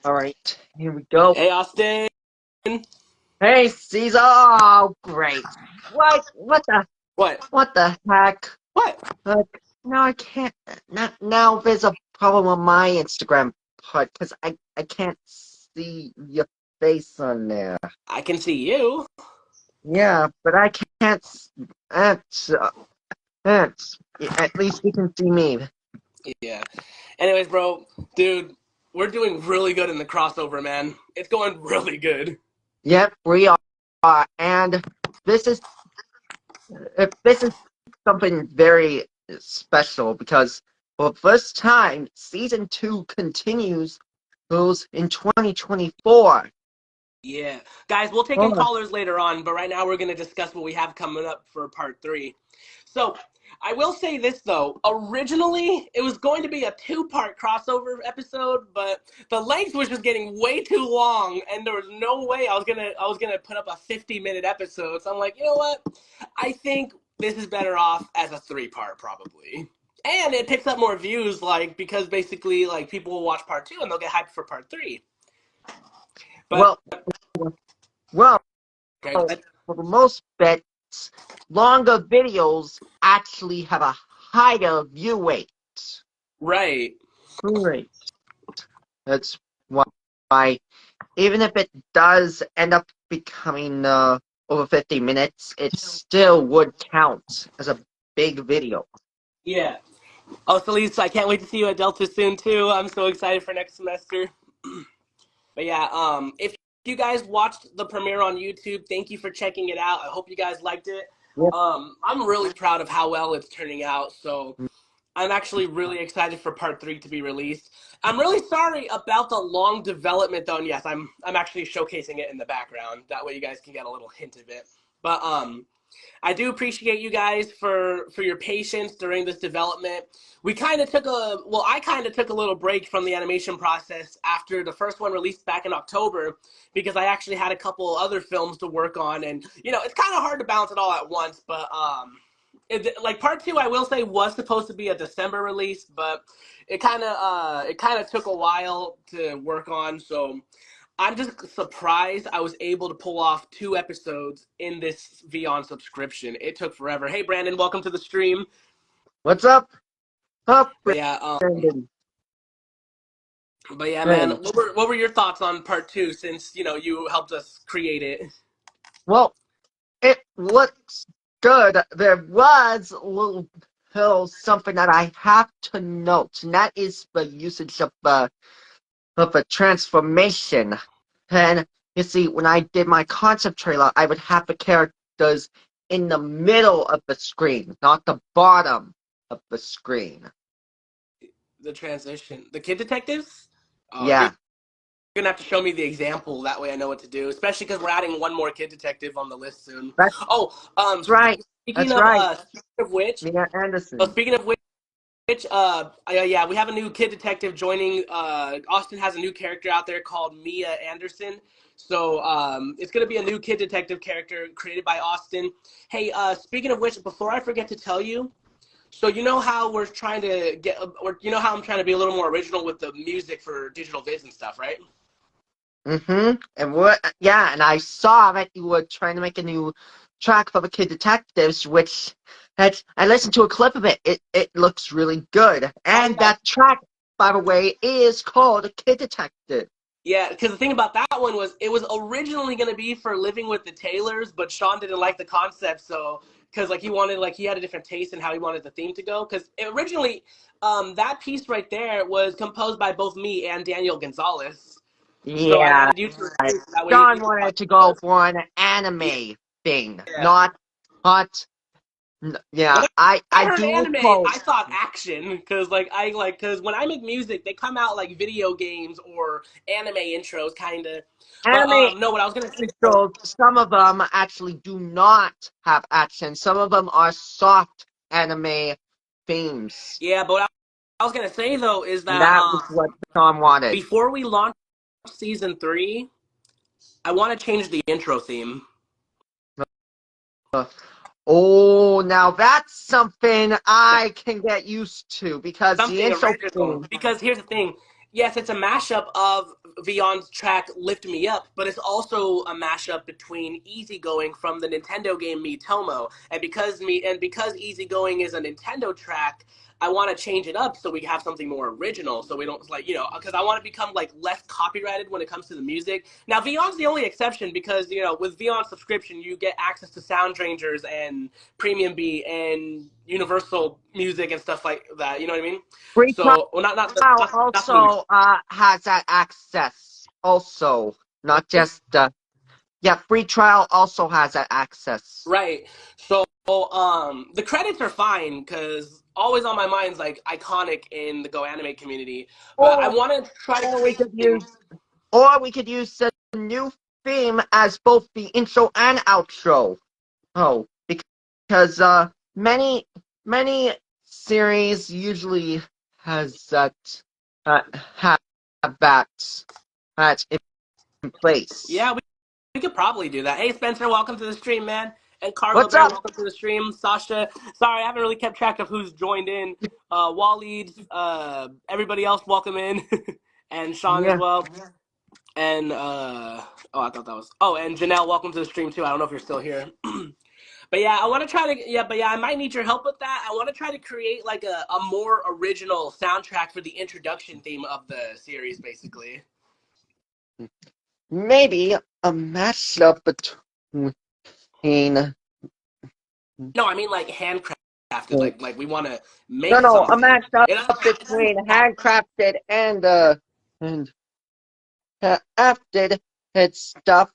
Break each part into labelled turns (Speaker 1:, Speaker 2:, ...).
Speaker 1: All right, here we go.
Speaker 2: Hey, Austin.
Speaker 1: Hey, Cesar. Oh, great. What?
Speaker 2: What?
Speaker 1: What the heck?
Speaker 2: What?
Speaker 1: No, I can't. Now there's a problem on my Instagram part because I can't see your face on there.
Speaker 2: I can see you.
Speaker 1: Yeah, but I can't. That's that's. At least you can see me.
Speaker 2: Yeah. Anyways, bro, dude, we're doing really good in the crossover, man. It's going really good.
Speaker 1: Yep, we are, and this is this is something very special because for the first time, season 2 continues goes in 2024.
Speaker 2: Yeah. Guys, we'll take in
Speaker 1: Oh,
Speaker 2: callers later on, but right now we're going to discuss what we have coming up for part 3. So, I will say this though. Originally, it was going to be a 2-part crossover episode, but the length was just getting way too long, and there was no way I was gonna put up a 50-minute episode. So I'm like, you know what? I think this is better off as a 3-part probably. And it picks up more views, like because basically, like people will watch part 2 and they'll get hyped for part 3. But
Speaker 1: well, well,
Speaker 2: okay,
Speaker 1: for the most bits, longer videos actually have a higher view rate.
Speaker 2: right.
Speaker 1: Great. That's why, even if it does end up becoming over 50 minutes, it still would count as a big video.
Speaker 2: Yeah. Oh, Celeste, I can't wait to see you at Delta soon too. I'm so excited for next semester. But yeah, if you guys watched the premiere on YouTube, thank you for checking it out. I hope you guys liked it.
Speaker 1: Yep.
Speaker 2: I'm really proud of how well it's turning out. So I'm actually really excited for part 3 to be released. I'm really sorry about the long development though, and yes, I'm actually showcasing it in the background. That way you guys can get a little hint of it. But I do appreciate you guys for your patience during this development. I kind of took a little break from the animation process after the first one released back in October because I actually had a couple other films to work on, and it's kind of hard to balance it all at once. But like part 2, I will say was supposed to be a December release, but it kind of took a while to work on, so I'm just surprised I was able to pull off 2 episodes in this Vyond subscription. It took forever. Hey, Brandon, welcome to the stream.
Speaker 1: What's up? Up,
Speaker 2: But yeah,
Speaker 1: Brandon.
Speaker 2: man,
Speaker 1: Hey.
Speaker 2: what were your thoughts on part 2 since you helped us create it?
Speaker 1: Well, it looks good. There was little something that I have to note, and that is the usage of a transformation. And you see, when I did my concept trailer, I would have the characters in the middle of the screen, not the bottom of the screen.
Speaker 2: The transition, the kid detectives. You're
Speaker 1: Yeah,
Speaker 2: gonna have to show me the example. That way, I know what to do. Especially because we're adding one more kid detective on the list soon.
Speaker 1: that's
Speaker 2: Oh,
Speaker 1: right.
Speaker 2: speaking
Speaker 1: That's
Speaker 2: of
Speaker 1: right.
Speaker 2: which,
Speaker 1: Mia Anderson.
Speaker 2: speaking of which. Yeah, we have a new kid detective joining. Austin has a new character out there called Mia Anderson. So it's going to be a new kid detective character created by Austin. Hey, speaking of which, before I forget to tell you, so you know how we're trying to get, or you know how I'm trying to be a little more original with the music for digital viz and stuff, right?
Speaker 1: Mm-hmm. And what? Yeah, and I saw that you were trying to make a new track for the Kid Detectives, which I listened to a clip of it. It looks really good.
Speaker 2: Oh
Speaker 1: And
Speaker 2: yeah,
Speaker 1: that track, by the way, is called Kid Detective.
Speaker 2: yeah. Because the thing about that one was it was originally going to be for Living with the Taylors, but Sean didn't like the concept, so because he had a different taste in how he wanted the theme to go. Because originally, that piece right there was composed by both me and Daniel Gonzalez. So I
Speaker 1: Yeah,
Speaker 2: added you to the theme so that way you
Speaker 1: John
Speaker 2: could watch
Speaker 1: wanted to go
Speaker 2: us.
Speaker 1: for an anime thing,
Speaker 2: Yeah.
Speaker 1: not.
Speaker 2: When
Speaker 1: Yeah,
Speaker 2: I
Speaker 1: I
Speaker 2: heard
Speaker 1: do
Speaker 2: anime,
Speaker 1: recall.
Speaker 2: I thought action because because when I make music, they come out like video games or anime intros, kind of. But
Speaker 1: Anime
Speaker 2: no, what I was gonna say though,
Speaker 1: intros, some of them actually do not have action. Some of them are soft anime themes.
Speaker 2: yeah. But what I was gonna say though is
Speaker 1: And
Speaker 2: that
Speaker 1: that was what Tom wanted.
Speaker 2: before we launch season 3, I want to change the intro theme.
Speaker 1: Uh, Oh, now that's something I can get used to because the
Speaker 2: Something
Speaker 1: intro
Speaker 2: original.
Speaker 1: theme.
Speaker 2: Because here's the thing. Yes, it's a mashup of Vyond's track "Lift Me Up," but it's also a mashup between "Easygoing" from the Nintendo game Miitomo. And because "Easygoing" is a Nintendo track, I want to change it up so we have something more original. So we don't because I want to become like less copyrighted when it comes to the music. Now Vyond's the only exception because with Vyond subscription you get access to Sound Rangers and Premium Beat and Universal Music and stuff like that. You know what I mean?
Speaker 1: Free
Speaker 2: So, well, not
Speaker 1: trial
Speaker 2: not the
Speaker 1: also has that access. Also, not just yeah, free trial also has that access.
Speaker 2: right. So, the credits are fine because always on my mind's like iconic in the Go Anime community. But I
Speaker 1: Or,
Speaker 2: want to try to
Speaker 1: or we
Speaker 2: create
Speaker 1: could
Speaker 2: something.
Speaker 1: use, or we could use the new theme as both the intro and outro. Oh, because many series usually has uh, have that in place.
Speaker 2: Yeah, we could probably do that. Hey, Spencer, welcome to the stream, man. And Carlo
Speaker 1: What's
Speaker 2: Bear,
Speaker 1: up?
Speaker 2: welcome to the stream. Sasha, sorry, I haven't really kept track of who's joined in. Waleed, everybody else, welcome in. And Sean as
Speaker 1: Yeah.
Speaker 2: well. And, I thought that was, and Janelle, welcome to the stream too. I don't know if you're still here. But yeah, I want to try to, I might need your help with that. I want to try to create like a more original soundtrack for the introduction theme of the series, basically.
Speaker 1: Maybe a mashup between.
Speaker 2: No, I mean like handcrafted. Like we want to
Speaker 1: No,
Speaker 2: make
Speaker 1: no, a
Speaker 2: something.
Speaker 1: mashup
Speaker 2: It doesn't
Speaker 1: between
Speaker 2: have
Speaker 1: handcrafted and crafted stuff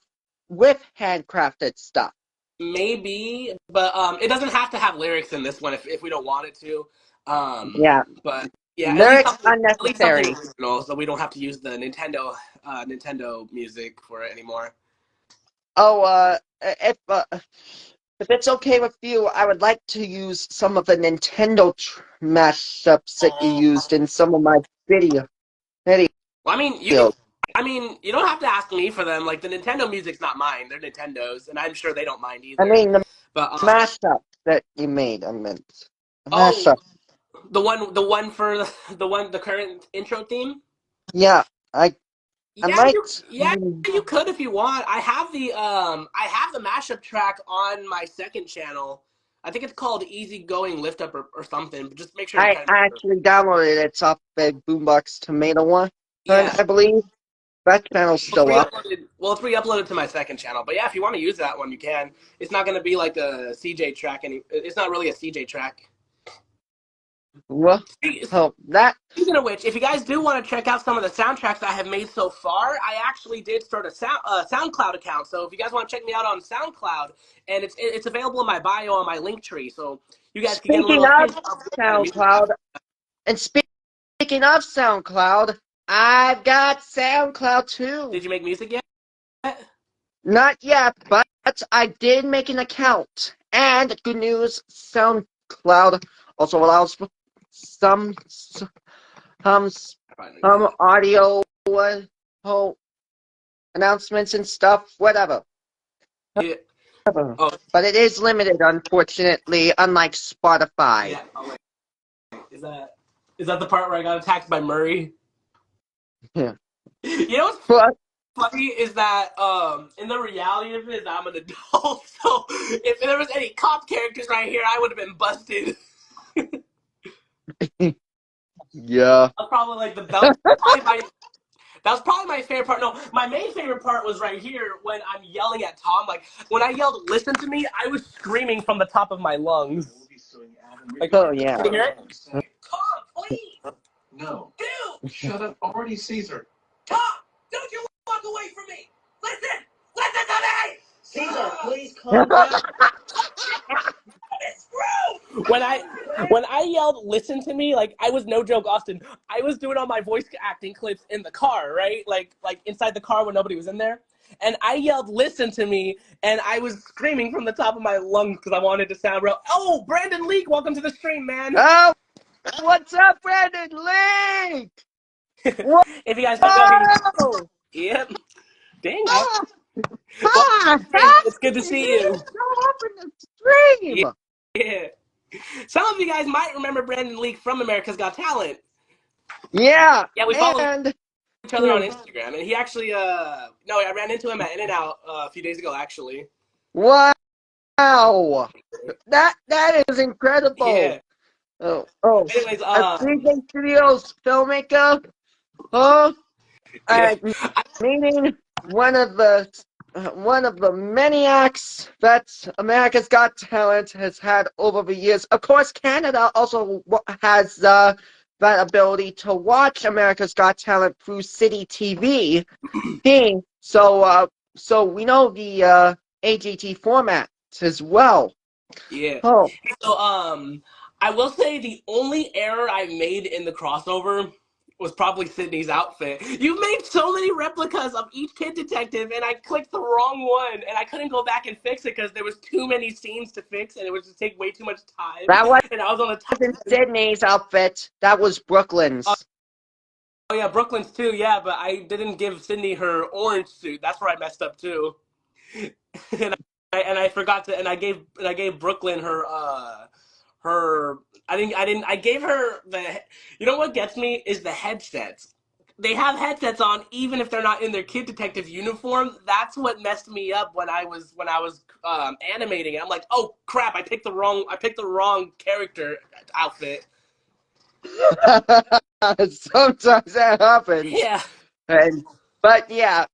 Speaker 1: with handcrafted stuff.
Speaker 2: maybe, but it doesn't have to have lyrics in this one if we don't want it to.
Speaker 1: Yeah,
Speaker 2: But yeah,
Speaker 1: lyrics
Speaker 2: at least something
Speaker 1: unnecessary.
Speaker 2: original, so we don't have to use the Nintendo music for it anymore.
Speaker 1: Oh, if it's okay with you, I would like to use some of the Nintendo mashups that you used in some of my video videos.
Speaker 2: Well, I mean, you don't have to ask me for them. Like the Nintendo music's not mine; they're Nintendo's, and I'm sure they don't mind
Speaker 1: I
Speaker 2: either.
Speaker 1: mean, the
Speaker 2: But
Speaker 1: mashup that you made. I meant the
Speaker 2: oh,
Speaker 1: mashup.
Speaker 2: the one for the current intro theme.
Speaker 1: Yeah, I
Speaker 2: Yeah,
Speaker 1: might.
Speaker 2: you could if you want. I have the mashup track on my second channel. I think it's called Easy Going Lift Up or something. But just make sure you
Speaker 1: I
Speaker 2: kind of remember.
Speaker 1: actually downloaded it. It's off the Boombox Tomato one,
Speaker 2: Yeah,
Speaker 1: I believe that channel's
Speaker 2: well, it's
Speaker 1: still up.
Speaker 2: re-uploaded. Well, it's re-uploaded to my second channel. But yeah, if you want to use that one, you can. It's not going to be like a CJ track. It's not really a CJ track.
Speaker 1: Well, oh, that.
Speaker 2: Speaking of which, if you guys do want to check out some of the soundtracks I have made so far, I actually did start a SoundCloud account. So if you guys want to check me out on SoundCloud, and it's available in my bio on my link tree, so you guys can get a
Speaker 1: Speaking
Speaker 2: little hint
Speaker 1: of
Speaker 2: of what kind of music.
Speaker 1: SoundCloud, and speaking of SoundCloud, I've got SoundCloud too.
Speaker 2: Did you make music yet?
Speaker 1: Not yet, but I did make an account. And good news, SoundCloud also allows for some audio oh, announcements and stuff, whatever.
Speaker 2: Yeah. Oh,
Speaker 1: But it is limited, unfortunately, unlike Spotify.
Speaker 2: yeah. Oh, wait. Is that the part where I got attacked by Murray?
Speaker 1: Yeah.
Speaker 2: You know what's
Speaker 1: But
Speaker 2: funny is that in the reality of it is I'm an adult, so if there was any cop characters right here, I would have been busted.
Speaker 1: yeah.
Speaker 2: That's probably like that was probably my favorite part. No, my main favorite part was right here when I'm yelling at Tom. Like when I yelled, "Listen to me!" I was screaming from the top of my lungs. Like,
Speaker 1: Oh yeah.
Speaker 2: can you hear it? Tom, please.
Speaker 3: No.
Speaker 2: Dude.
Speaker 3: Shut up already, Cesar.
Speaker 2: Tom, don't you walk away from me. Listen to me.
Speaker 3: Cesar, please calm down.
Speaker 2: When I yelled "listen to me," like I was no joke, Austin. I was doing all my voice acting clips in the car, right? Like inside the car when nobody was in there. And I yelled "listen to me," and I was screaming from the top of my lungs because I wanted to sound real. Oh, Brandon Leak, welcome to the stream, man.
Speaker 1: Oh, what's up, Brandon Link?
Speaker 2: If you guys don't know, yep. Dang,
Speaker 1: Ah,
Speaker 2: well,
Speaker 1: ah,
Speaker 2: it's good to see you.
Speaker 1: show up in the stream.
Speaker 2: Yeah. Some of you guys might remember Brandon Leak from America's Got Talent.
Speaker 1: Yeah,
Speaker 2: Yeah, we follow
Speaker 1: and
Speaker 2: each other on Instagram, and he actually no, I ran into him at In and Out a few days ago actually.
Speaker 1: wow, that is incredible.
Speaker 2: Yeah.
Speaker 1: Oh,
Speaker 2: Anyways,
Speaker 1: a CJ Studios filmmaker, huh?
Speaker 2: yeah.
Speaker 1: Meaning one of the many acts that America's Got Talent has had over the years. Of course, Canada also has that ability to watch America's Got Talent through City TV. So we know the AGT format as well.
Speaker 2: Yeah.
Speaker 1: Oh,
Speaker 2: So I will say the only error I made in the crossover was probably Sydney's outfit. You made so many replicas of each kid detective, and I clicked the wrong one, and I couldn't go back and fix it because there was too many scenes to fix, and it would just take way too much time.
Speaker 1: that
Speaker 2: And I was on the top.
Speaker 1: wasn't Sydney's outfit. That was Brooklyn's.
Speaker 2: Oh yeah, Brooklyn's too. Yeah, but I didn't give Sydney her orange suit. That's where I messed up too. and I forgot to, and I gave Brooklyn her her I gave her the, you know what gets me is the headsets. They have headsets on even if they're not in their kid detective uniform. That's what messed me up when I was animating it. I'm like, oh crap, I picked the wrong character outfit.
Speaker 1: Sometimes that happens.
Speaker 2: Yeah.
Speaker 1: And but yeah,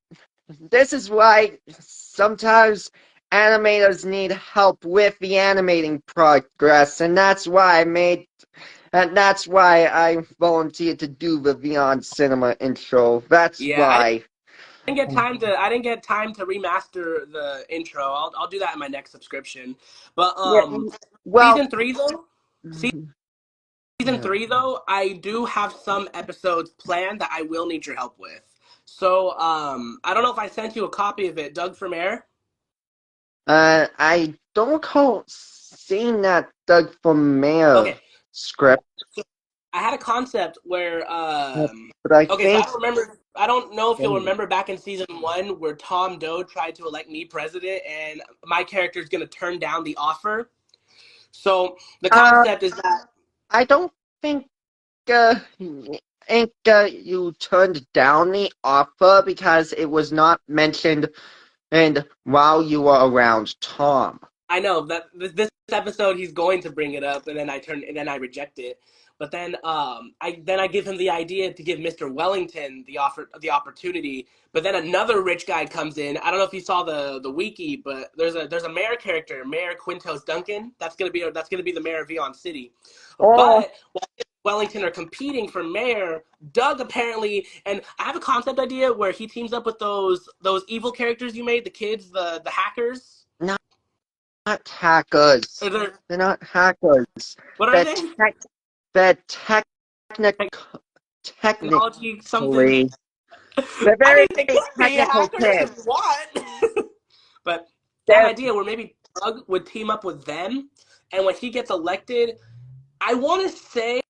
Speaker 1: this is why sometimes animators need help with the animating progress, and that's why I volunteered to do the Vyond Cinema intro. That's
Speaker 2: Yeah,
Speaker 1: why.
Speaker 2: I didn't get time to remaster the intro. I'll do that in my next subscription. But
Speaker 1: Yeah, well,
Speaker 2: season 3 though, season
Speaker 1: yeah.
Speaker 2: 3 though, I do have some episodes planned that I will need your help with. So I don't know if I sent you a copy of it, Doug from Air.
Speaker 1: I don't recall seeing that Doug from Mayor
Speaker 2: Okay.
Speaker 1: script,
Speaker 2: So I had a concept where
Speaker 1: but I
Speaker 2: okay, so
Speaker 1: think
Speaker 2: I don't know if you'll remember back in season 1 where Tom Doe tried to elect me president and my character is going to turn down the offer. So the
Speaker 1: uh,
Speaker 2: concept is that
Speaker 1: I don't think you turned down the offer because it was not mentioned and while you were around Tom.
Speaker 2: I know that this episode he's going to bring it up, and then I reject it. But then I give him the idea to give Mr. Wellington the opportunity. But then another rich guy comes in. I don't know if you saw the wiki, but there's a mayor character, Mayor Quintos Duncan. That's gonna be the mayor of Vyond City.
Speaker 1: Oh,
Speaker 2: But while Wellington are competing for mayor, Doug apparently, and I have a concept idea where he teams up with those evil characters you made, the kids, the hackers.
Speaker 1: not hackers. They're not hackers.
Speaker 2: What are
Speaker 1: They're
Speaker 2: they?
Speaker 1: tech. They're technic.
Speaker 2: Technology something.
Speaker 1: Technically, they're
Speaker 2: I
Speaker 1: very
Speaker 2: mean, they could be
Speaker 1: technical
Speaker 2: hackers if you
Speaker 1: kids.
Speaker 2: want. But that
Speaker 1: They're
Speaker 2: idea where maybe Doug would team up with them, and when he gets elected, I want to say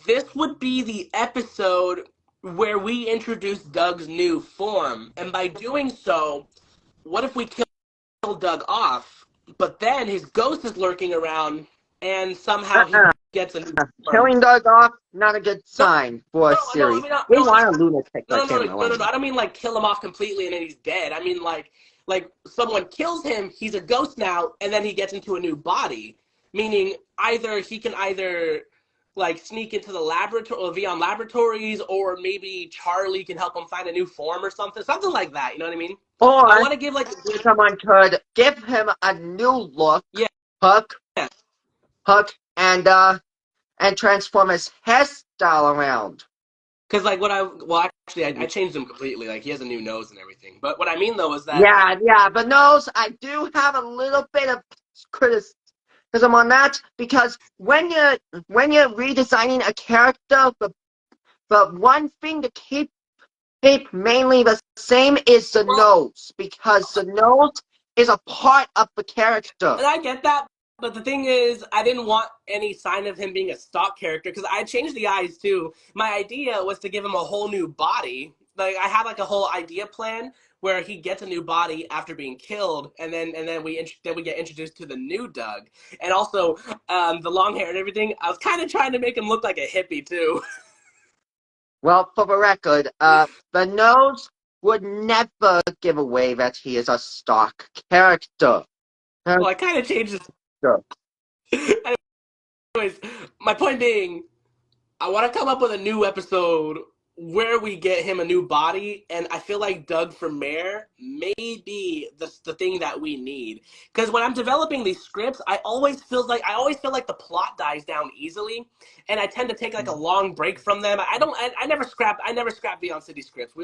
Speaker 2: this would be the episode where we introduce Doug's new form. And by doing so, what if we kill Doug off, but then his ghost is lurking around, and somehow he
Speaker 1: uh-uh.
Speaker 2: gets a new form?
Speaker 1: Killing Doug off, not a good
Speaker 2: No,
Speaker 1: sign for a
Speaker 2: no, I
Speaker 1: series.
Speaker 2: mean, no,
Speaker 1: We
Speaker 2: no,
Speaker 1: want a lunatic
Speaker 2: no, no,
Speaker 1: like
Speaker 2: no,
Speaker 1: him
Speaker 2: no, no, no.
Speaker 1: around.
Speaker 2: I don't mean like kill him off completely and then he's dead. I mean like someone kills him, he's a ghost now, and then he gets into a new body. Meaning he can either like sneak into the laboratory or Vyond laboratories, or maybe Charlie can help him find a new form or something like that. You know what I mean? I
Speaker 1: Or
Speaker 2: want to give like a good,
Speaker 1: someone could give him a new look,
Speaker 2: yeah,
Speaker 1: hook,
Speaker 2: yeah.
Speaker 1: hook, and transform his hairstyle around.
Speaker 2: Because like actually I changed him completely. Like he has a new nose and everything. But what I mean though is that
Speaker 1: Yeah, but nose, I do have a little bit of criticism on that because when you're redesigning a character, the one thing to keep mainly the same is the
Speaker 2: well,
Speaker 1: nose because the nose is a part of the character.
Speaker 2: and I get that, but the thing is, I didn't want any sign of him being a stock character because I changed the eyes too. My idea was to give him a whole new body. Like I had like a whole idea plan where he gets a new body after being killed, and then we get introduced to the new Doug, and also the long hair and everything. I was kind of trying to make him look like a hippie too.
Speaker 1: Well, for the record, the nose would never give away that he is a stock character.
Speaker 2: Well, I kind of changed
Speaker 1: Character.
Speaker 2: it. Anyways, my point being, I want to come up with a new episode where we get him a new body, and I feel like Doug for Mayor may be the thing that we need. Because when I'm developing these scripts, I always feel like the plot dies down easily, and I tend to take like a long break from them. I never scrap Vyond City scripts. I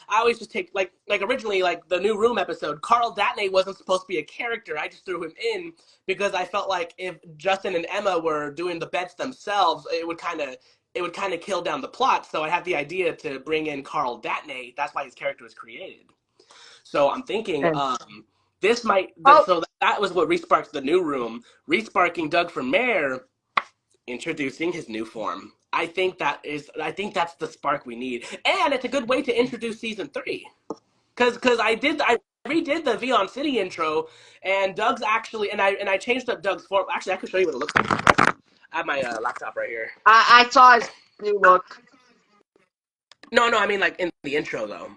Speaker 2: always just take like originally like the New Room episode. Carl Datney wasn't supposed to be a character. I just threw him in because I felt like if Justin and Emma were doing the bets themselves, it would kind of kill down the plot. So I have the idea to bring in Carl Datney. That's why his character was created. So I'm thinking
Speaker 1: And,
Speaker 2: this might.
Speaker 1: oh,
Speaker 2: So that was what resparked the New Room, resparking Doug for Mayor, introducing his new form. I think that's the spark we need, and it's a good way to introduce season 3. Because I redid the Vyond City intro, and Doug's actually and I changed up Doug's form. Actually, I can show you what it looks like. I have my laptop right here.
Speaker 1: I saw his new look.
Speaker 2: No, I mean like in the intro though.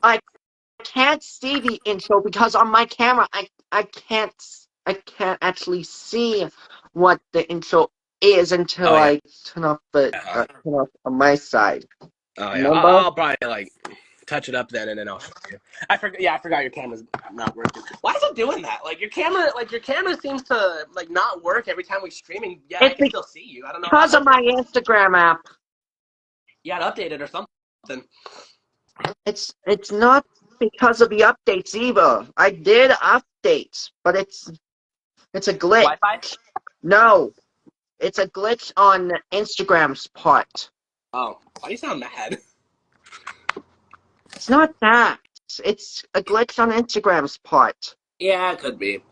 Speaker 1: I can't see the intro because on my camera I can't actually see what the intro is until
Speaker 2: Oh yeah.
Speaker 1: I turn off on my side.
Speaker 2: Oh yeah.
Speaker 1: Remember?
Speaker 2: I'll probably like touch it up then, and then I'll show you. I forgot. Yeah, I forgot your camera's not working. Why is it doing that? Like your camera seems to like not work every time we streaming. Yeah, I
Speaker 1: It's
Speaker 2: can still see you. I don't know.
Speaker 1: because of my Instagram app.
Speaker 2: You got to update it or something.
Speaker 1: It's not because of the updates either. I did updates, but it's a glitch.
Speaker 2: Wi-Fi?
Speaker 1: No, it's a glitch on Instagram's part.
Speaker 2: Oh, why do you sound mad?
Speaker 1: It's not that. It's a glitch on Instagram's part.
Speaker 2: Yeah, it could be.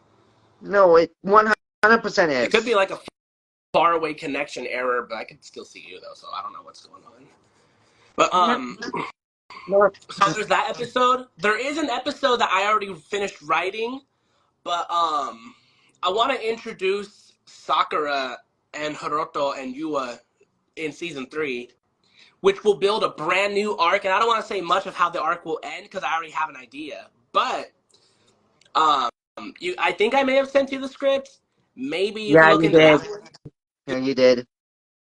Speaker 1: No, it 100% is.
Speaker 2: It could be like a far away connection error, but I can still see you though, so I don't know what's going on. But
Speaker 1: No.
Speaker 2: so there's that episode. There is an episode that I already finished writing, but I want to introduce Sakura and Haruto and Yua in season 3, which will build a brand new arc. And I don't want to say much of how the arc will end because I already have an idea. But I think I may have sent you the script. Maybe you can look into that one.
Speaker 1: Yeah, you did.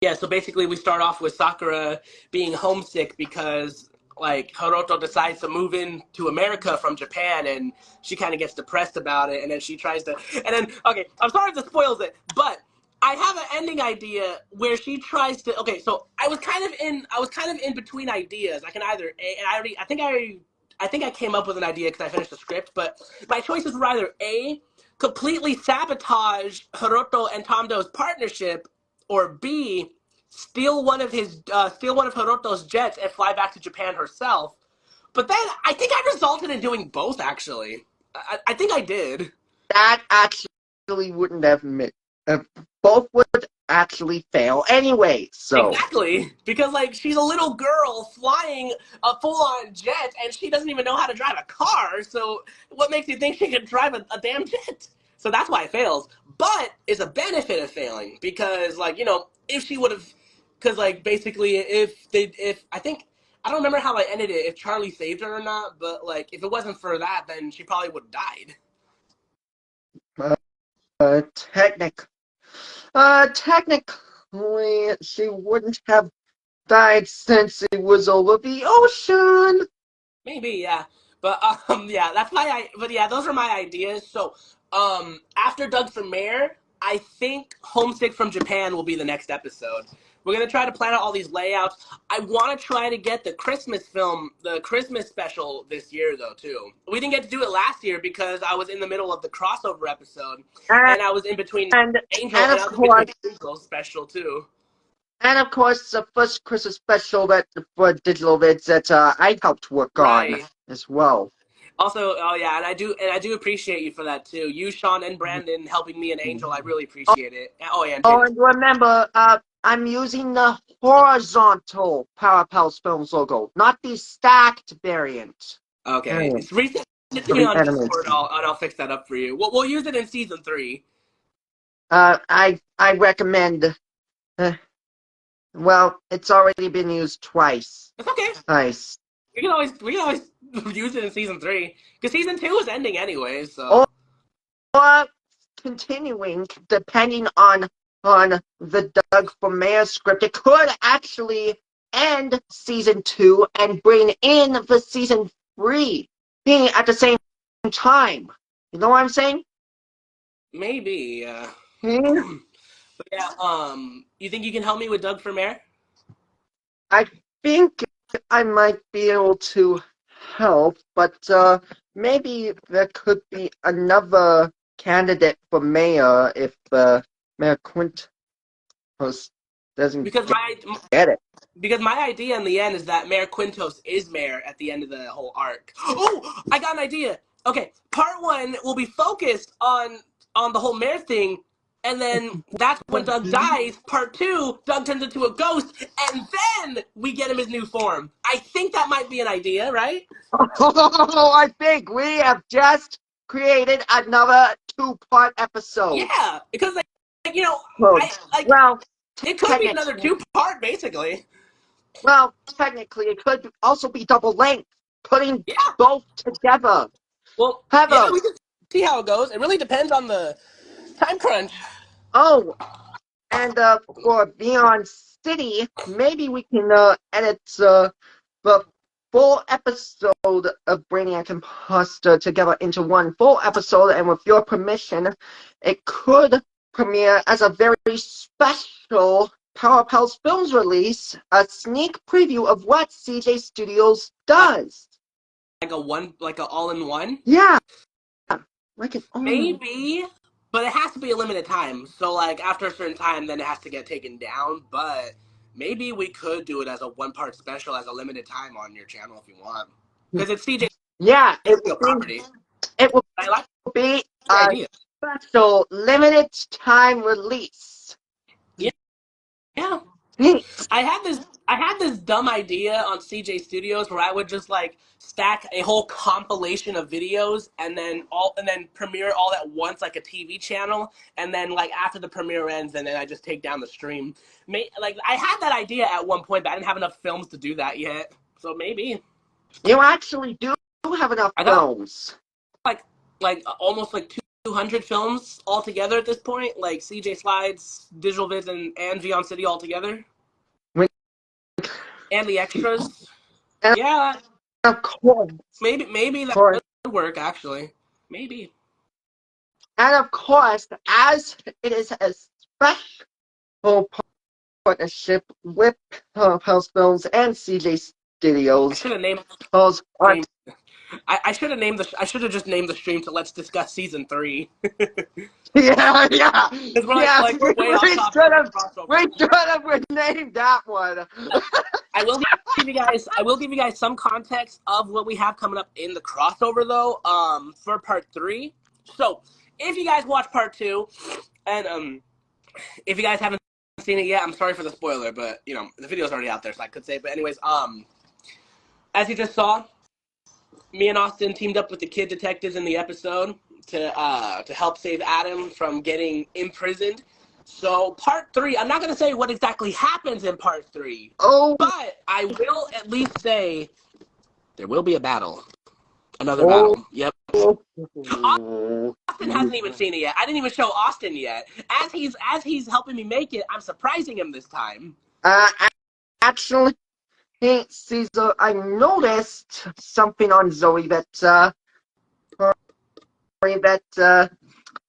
Speaker 2: Yeah, so basically we start off with Sakura being homesick because like Haruto decides to move in to America from Japan, and she kind of gets depressed about it, and then she tries to okay, I'm sorry if this spoils it, but I have an ending idea where she tries to so I was kind of in between ideas. I can either I think I came up with an idea because I finished the script, but my choices were either A, completely sabotage Haruto and Tomdo's partnership, or B, steal one of Haruto's jets and fly back to Japan herself. But then I think I resulted in doing both. Actually, I think I did.
Speaker 1: That actually wouldn't have made. Both would actually fail anyway. So
Speaker 2: Exactly, because like she's a little girl flying a full-on jet, and she doesn't even know how to drive a car. So what makes you think she can drive a damn jet? So that's why it fails. But it's a benefit of failing because, like, if she would have, because like basically, if I don't remember how I ended it, if Charlie saved her or not. But like, if it wasn't for that, then she probably would have died.
Speaker 1: technically, she wouldn't have died since it was over the ocean.
Speaker 2: Maybe, yeah. But yeah, those are my ideas. So after Doug for Mayor, I think Homesick from Japan will be the next episode. We're gonna try to plan out all these layouts. I want to try to get the Christmas film, the Christmas special this year, though, too. We didn't get to do it last year because I was in the middle of the crossover episode, and I was in between Angel and I was in between Angel special too.
Speaker 1: And of course, the first Christmas special that for digital vids that I helped work on as well.
Speaker 2: Also, oh yeah, and I do appreciate you for that too. You, Sean, and Brandon helping me and Angel, I really appreciate it. Oh yeah,
Speaker 1: and remember, I'm using the horizontal Powerpals Films logo, not the stacked variant.
Speaker 2: Okay, resend it to me on Discord, and I'll fix that up for you. We'll use it in season 3.
Speaker 1: I recommend. Well, it's already been used twice.
Speaker 2: It's okay.
Speaker 1: Nice.
Speaker 2: We can always use it in season 3 because season 2 is ending anyway. So
Speaker 1: Or continuing, depending on the Doug for Mayor script, it could actually end season 2 and bring in the season 3 being at the same time. You know what I'm saying?
Speaker 2: maybe.
Speaker 1: Hmm?
Speaker 2: But yeah. You think you can help me with Doug for mayor?
Speaker 1: I think I might be able to help, but maybe there could be another candidate for mayor if Mayor Quintos doesn't
Speaker 2: Because
Speaker 1: get it.
Speaker 2: my idea in the end is that Mayor Quintos is mayor at the end of the whole arc. Oh, I got an idea. Okay, part 1 will be focused on the whole mayor thing, and then that's when Doug dies. Part 2, Doug turns into a ghost, and then we get him his new form. I think that might be an idea, right?
Speaker 1: Oh, I think we have just created another 2-part episode.
Speaker 2: Yeah, because
Speaker 1: Well,
Speaker 2: I like
Speaker 1: well,
Speaker 2: it could be another 2-part basically.
Speaker 1: technically, it could also be double length, putting
Speaker 2: Yeah.
Speaker 1: both together.
Speaker 2: Well, yeah,
Speaker 1: However,
Speaker 2: we can see how it goes. It really depends on the time crunch.
Speaker 1: oh, and for Vyond City, maybe we can edit the full episode of Brainiac and Imposter together into one full episode, and with your permission, it could premiere as a very special Powerhouse Films release, a sneak preview of what CJ Studios does.
Speaker 2: Like a all-in-one.
Speaker 1: Yeah, like an
Speaker 2: Maybe, but it has to be a limited time. So like after a certain time, then it has to get taken down. But maybe we could do it as a 1-part special as a limited time on your channel if you want, because it's CJ
Speaker 1: Yeah,
Speaker 2: Studio property.
Speaker 1: It will
Speaker 2: I like
Speaker 1: be
Speaker 2: the
Speaker 1: a
Speaker 2: idea.
Speaker 1: special limited time release.
Speaker 2: Yeah.
Speaker 1: Neat.
Speaker 2: I had this dumb idea on CJ Studios where I would just like stack a whole compilation of videos and then premiere all at once like a TV channel, and then like after the premiere ends and then I just take down the stream. Like I had that idea at one point, but I didn't have enough films to do that yet. So maybe
Speaker 1: You actually do have enough
Speaker 2: I thought
Speaker 1: films.
Speaker 2: like almost like 200 films altogether at this point, like CJ Slides, Digital Vids, and Vyond City all together, and the extras.
Speaker 1: And
Speaker 2: Yeah,
Speaker 1: of course,
Speaker 2: maybe that
Speaker 1: course,
Speaker 2: would work actually. Maybe.
Speaker 1: and of course, as it is a special partnership with House Films and CJ
Speaker 2: I
Speaker 1: Studios,
Speaker 2: should have named
Speaker 1: those
Speaker 2: the
Speaker 1: are
Speaker 2: stream. I should have named the. I should have just named the stream to Let's Discuss Season 3.
Speaker 1: yeah,
Speaker 2: Because we're way off
Speaker 1: we
Speaker 2: topic
Speaker 1: should
Speaker 2: with
Speaker 1: have
Speaker 2: the crossover.
Speaker 1: renamed that one.
Speaker 2: I will give you guys some context of what we have coming up in the crossover though. For part 3. So if you guys watch part 2, and if you guys haven't seen it yet, I'm sorry for the spoiler, but the video's already out there, so I could say. But anyways, as you just saw, me and Austin teamed up with the kid detectives in the episode to help save Adam from getting imprisoned. So part 3, I'm not going to say what exactly happens in part 3,
Speaker 1: Oh,
Speaker 2: but I will at least say there will be a battle. Another
Speaker 1: oh,
Speaker 2: battle. Yep.
Speaker 1: oh.
Speaker 2: Austin hasn't even seen it yet. I didn't even show Austin yet. As he's helping me make it, I'm surprising him this time.
Speaker 1: Actually, hey, Cesar, I noticed something on Zoe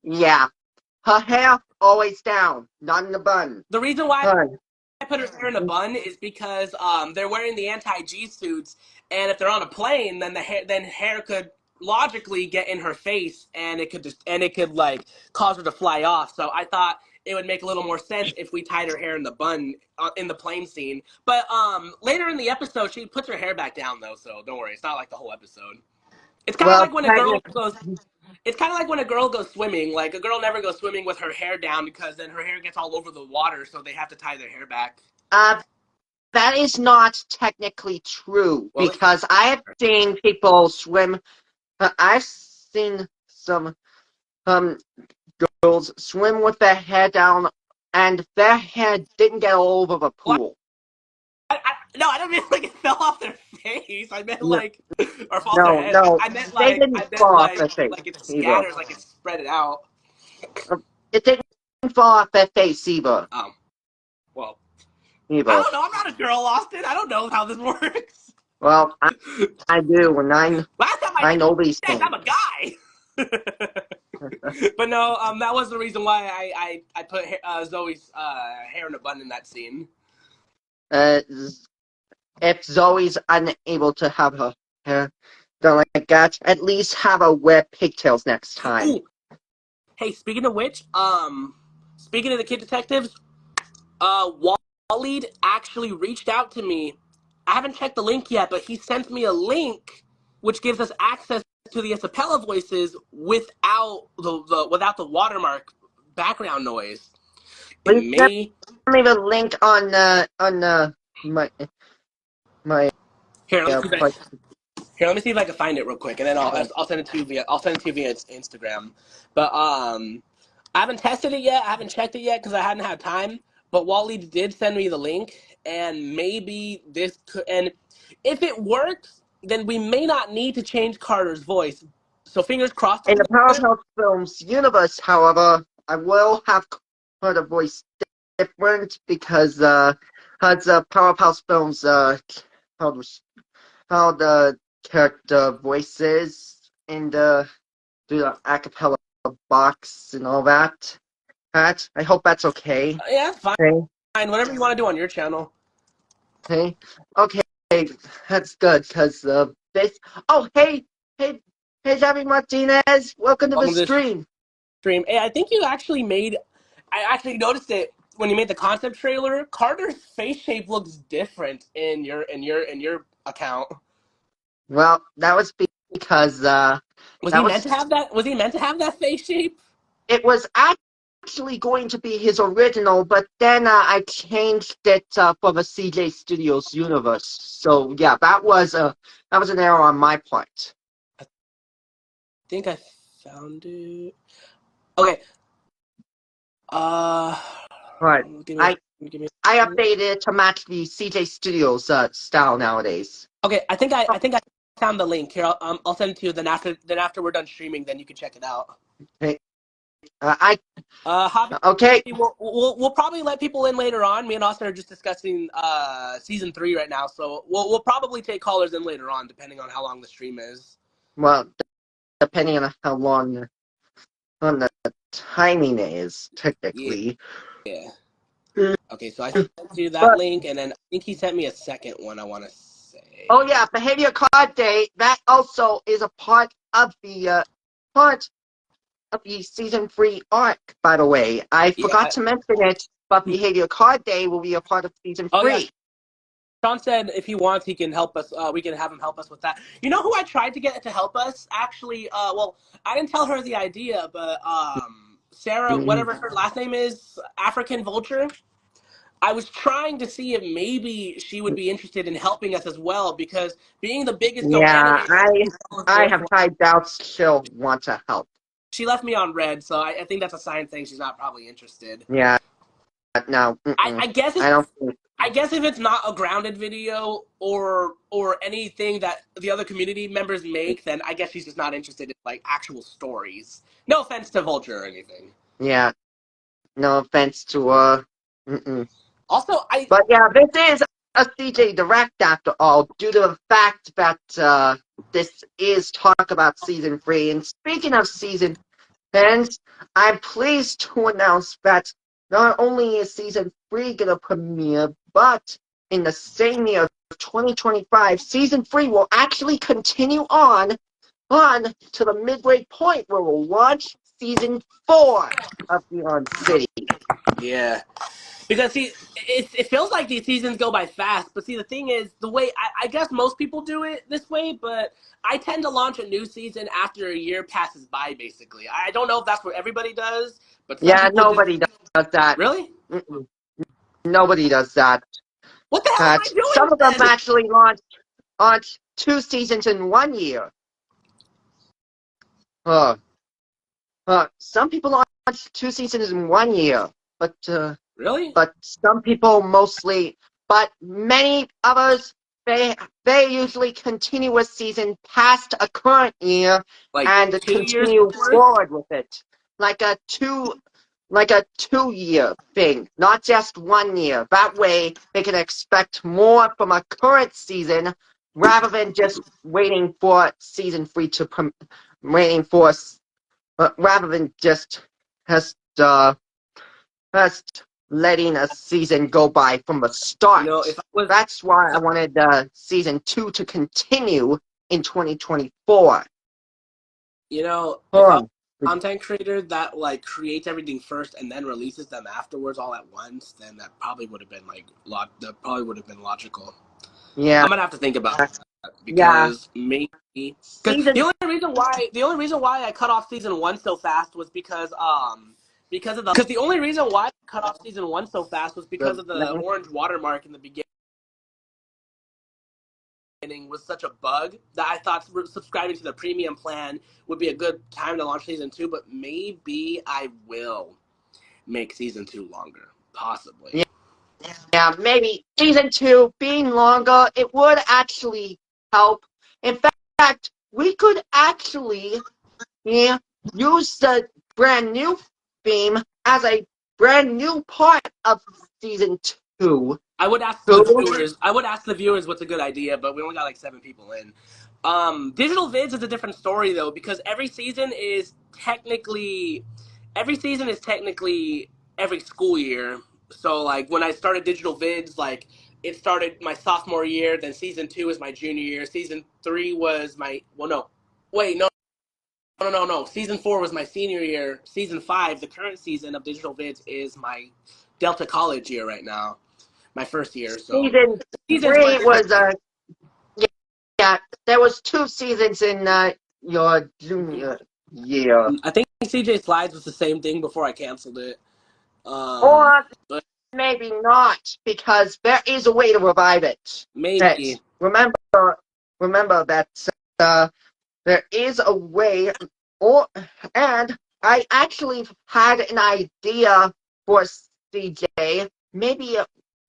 Speaker 1: yeah, her hair always down, not in the bun.
Speaker 2: The reason why
Speaker 1: Hun.
Speaker 2: I put her hair in a bun is because they're wearing the anti-G suits, and if they're on a plane, then hair could logically get in her face, and it could like cause her to fly off. So I thought it would make a little more sense if we tied her hair in the bun in the plane scene. But later in the episode, she puts her hair back down though, so don't worry, it's not like the whole episode. It's kind of
Speaker 1: Well,
Speaker 2: like when a girl goes. It's kind of like when a girl goes swimming. Like a girl never goes swimming with her hair down because then her hair gets all over the water, so they have to tie their hair back.
Speaker 1: that is not technically true
Speaker 2: Well,
Speaker 1: because I have seen people swim. I've seen some girls swim with their hair down and their head didn't get all over the
Speaker 2: What?
Speaker 1: pool.
Speaker 2: No, I don't mean like it fell off their face. I meant
Speaker 1: No,
Speaker 2: like, or fall off their
Speaker 1: no,
Speaker 2: head.
Speaker 1: no,
Speaker 2: I meant
Speaker 1: they
Speaker 2: like,
Speaker 1: didn't fall off their face
Speaker 2: like it
Speaker 1: either.
Speaker 2: scatters, like it spread it out.
Speaker 1: It didn't fall off their face either.
Speaker 2: Well, I
Speaker 1: Either.
Speaker 2: don't know. I'm not a girl, Austin. I don't know how this works.
Speaker 1: Well, I do, and
Speaker 2: Last time
Speaker 1: I know these
Speaker 2: checked,
Speaker 1: things.
Speaker 2: I'm a guy. But no, that was the reason why I put Zoe's hair in a bun in that scene.
Speaker 1: If Zoe's unable to have her hair done like that, at least have her wear pigtails next time.
Speaker 2: Ooh. Hey, speaking of which, speaking of the kid detectives, Waleed actually reached out to me. I haven't checked the link yet, but he sent me a link which gives us access to the Isabella voices without the watermark background noise. It
Speaker 1: Please send
Speaker 2: may
Speaker 1: me the link on my
Speaker 2: here. Let me see if
Speaker 1: but
Speaker 2: let me see if I can find it real quick, and then I'll send it to you via Instagram. But I haven't tested it yet. I haven't checked it yet because I hadn't had time. But Wally did send me the link, and maybe this could. And if it works, then we may not need to change Carter's voice. So fingers crossed
Speaker 1: in
Speaker 2: on
Speaker 1: the
Speaker 2: that.
Speaker 1: Powerhouse Films universe, however, I will have her voice different because Powerhouse Films how the character voices and do the acapella box and all that. Pat, I hope that's okay.
Speaker 2: Yeah, fine.
Speaker 1: Okay.
Speaker 2: Whatever you want to do on your channel.
Speaker 1: Okay, that's good because this. Oh, hey, Javi Martinez, welcome to the
Speaker 2: Welcome to the
Speaker 1: stream.
Speaker 2: stream. Hey, I think you actually made. I actually noticed it when you made the concept trailer. Carter's face shape looks different in your account.
Speaker 1: Well, that was because
Speaker 2: Was
Speaker 1: that
Speaker 2: he meant
Speaker 1: was
Speaker 2: to have that? Was he meant to have that face shape?
Speaker 1: it was actually going to be his original, but then I changed it for the CJ Studios universe. So yeah, that was an error on my part.
Speaker 2: I think I found it. Okay.
Speaker 1: Right.
Speaker 2: Give me. Give me.
Speaker 1: I updated it to match the CJ Studios style nowadays.
Speaker 2: Okay, I think I found the link here. I'll send it to you. Then after we're done streaming, then you can check it out.
Speaker 1: Okay.
Speaker 2: Javi,
Speaker 1: Okay.
Speaker 2: we'll probably let people in later on. Me and Austin are just discussing season 3 right now, so we'll probably take callers in later on, depending on how long the stream is.
Speaker 1: Well, depending on how long on the timing is, technically.
Speaker 2: Yeah. Okay, so I sent you that
Speaker 1: But
Speaker 2: link, and then I think he sent me a second one. I want to say.
Speaker 1: oh yeah, Behavior Card Day. That also is a part of the season 3 arc. By the way, I forgot
Speaker 2: Yeah.
Speaker 1: to mention it, but Behavior Card Day will be a part of season
Speaker 2: Oh yeah.
Speaker 1: 3.
Speaker 2: Sean said if he wants, he can help us. We can have him help us with that. You know who I tried to get to help us? Actually, well, I didn't tell her the idea, but Sarah, whatever her last name is, African Vulture. I was trying to see if maybe she would be interested in helping us as well, because being the biggest Go
Speaker 1: Yeah,
Speaker 2: anime fan,
Speaker 1: I have high doubts she'll want to help.
Speaker 2: she left me on red, so I think that's a sign saying she's not probably interested.
Speaker 1: Yeah, no,
Speaker 2: I guess
Speaker 1: I don't think.
Speaker 2: I guess if it's not a grounded video or anything that the other community members make, then I guess she's just not interested in like actual stories. No offense to Vulture or anything.
Speaker 1: Yeah, no offense to
Speaker 2: Also,
Speaker 1: But yeah, this is a CJ Direct after all, due to the fact that this is talk about season 3. And speaking of season fans, I'm pleased to announce that not only is season 3 gonna premiere, but in the same year of 2025, season 3 will actually continue on to the midway point where we'll launch season 4 of Vyond City.
Speaker 2: yeah. Because see, it feels like these seasons go by fast. But see, the thing is, the way I guess most people do it this way, but I tend to launch a new season after a year passes by. Basically, I don't know if that's what everybody does, but some
Speaker 1: Yeah,
Speaker 2: people
Speaker 1: nobody does that.
Speaker 2: Really?
Speaker 1: Nobody does that.
Speaker 2: What the hell am I
Speaker 1: Some
Speaker 2: doing
Speaker 1: of them
Speaker 2: then?
Speaker 1: actually launch 2 seasons in 1 year. Some people launch 2 seasons in 1 year, but
Speaker 2: Really?
Speaker 1: But some people mostly, but many others, they usually continue a season past a current year
Speaker 2: Like
Speaker 1: and
Speaker 2: 2 years
Speaker 1: continue
Speaker 2: worth?
Speaker 1: forward with it, like a 2 year thing, not just 1 year. That way, they can expect more from a current season rather than just waiting for season 3 to waiting for, rather than just letting a season go by from the
Speaker 2: You know,
Speaker 1: start.
Speaker 2: if I was,
Speaker 1: That's why
Speaker 2: if
Speaker 1: I
Speaker 2: I,
Speaker 1: wanted season 2 to continue in 2024.
Speaker 2: if I was
Speaker 1: Um,
Speaker 2: a content creator that like creates everything first and then releases them afterwards all at once, then that probably would have been that probably would have been logical.
Speaker 1: yeah,
Speaker 2: I'm gonna have to think about that
Speaker 1: yeah.
Speaker 2: because maybe because
Speaker 1: Season
Speaker 2: the only reason why I cut off season one so fast was because the only reason why I cut off season one so fast was because of the orange watermark in the beginning was such a bug that I thought subscribing to the premium plan would be a good time to launch season two, but maybe I will make season two longer, possibly.
Speaker 1: Yeah, maybe season 2 being longer, it would actually help. In fact, we could actually, yeah, use the brand new theme as a brand new part of season 2.
Speaker 2: I would ask the
Speaker 1: Who?
Speaker 2: viewers. I would ask the viewers what's a good idea, but we only got like 7 people in. Digital vids is a different story though because every season is technically every school year. So like when I started digital vids, like it started my sophomore year. Then season two is my junior year. Season three was my wait no. Season four was my senior year. Season five, the current season of digital vids, is my Delta College year right now, my first year. So
Speaker 1: Season
Speaker 2: seasons run
Speaker 1: 3
Speaker 2: different.
Speaker 1: was yeah, there was 2 seasons in your junior year.
Speaker 2: I think CJ Slides was the same thing before I canceled it.
Speaker 1: Or
Speaker 2: But
Speaker 1: maybe not, because there is a way to revive it.
Speaker 2: maybe
Speaker 1: Remember that uh, there is a way, and I actually had an idea for CJ, maybe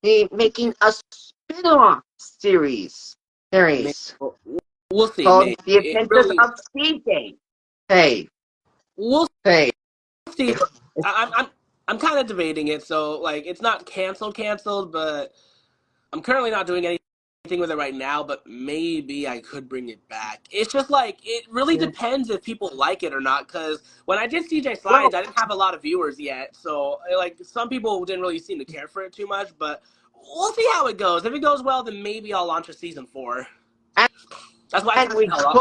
Speaker 1: making a spin-off
Speaker 2: maybe
Speaker 1: series
Speaker 2: we'll see.
Speaker 1: called
Speaker 2: Maybe
Speaker 1: The
Speaker 2: it
Speaker 1: Adventures
Speaker 2: really
Speaker 1: of CJ. Hey,
Speaker 2: we'll
Speaker 1: hey,
Speaker 2: see. I'm kind of debating it. So like it's not canceled, but I'm currently not doing anything with it right now, but maybe I could bring it back. It's just like it really depends if people like it or not. Because when I did CJ
Speaker 1: well,
Speaker 2: Slides, I didn't have a lot of viewers yet, so like some people didn't really seem to care for it too much. But we'll see how it goes. If it goes well, then maybe I'll launch a season four.
Speaker 1: and,
Speaker 2: That's why I
Speaker 1: and
Speaker 2: kind of
Speaker 1: we
Speaker 2: held up.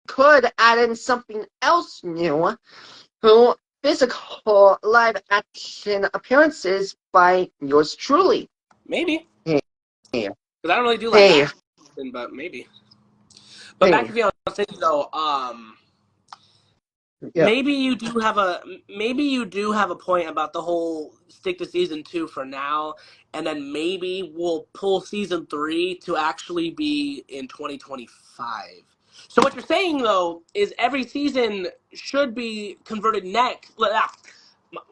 Speaker 1: could add in something else new, who physical live action appearances by yours truly.
Speaker 2: Maybe
Speaker 1: Hey,
Speaker 2: because I don't really do live
Speaker 1: hey,
Speaker 2: action, but maybe. But back
Speaker 1: hey,
Speaker 2: to Vyond City though.
Speaker 1: yeah.
Speaker 2: Maybe you do have a point about the whole stick to season two for now, and then maybe we'll pull season three to actually be in 2025. So what you're saying though is every season should be converted next.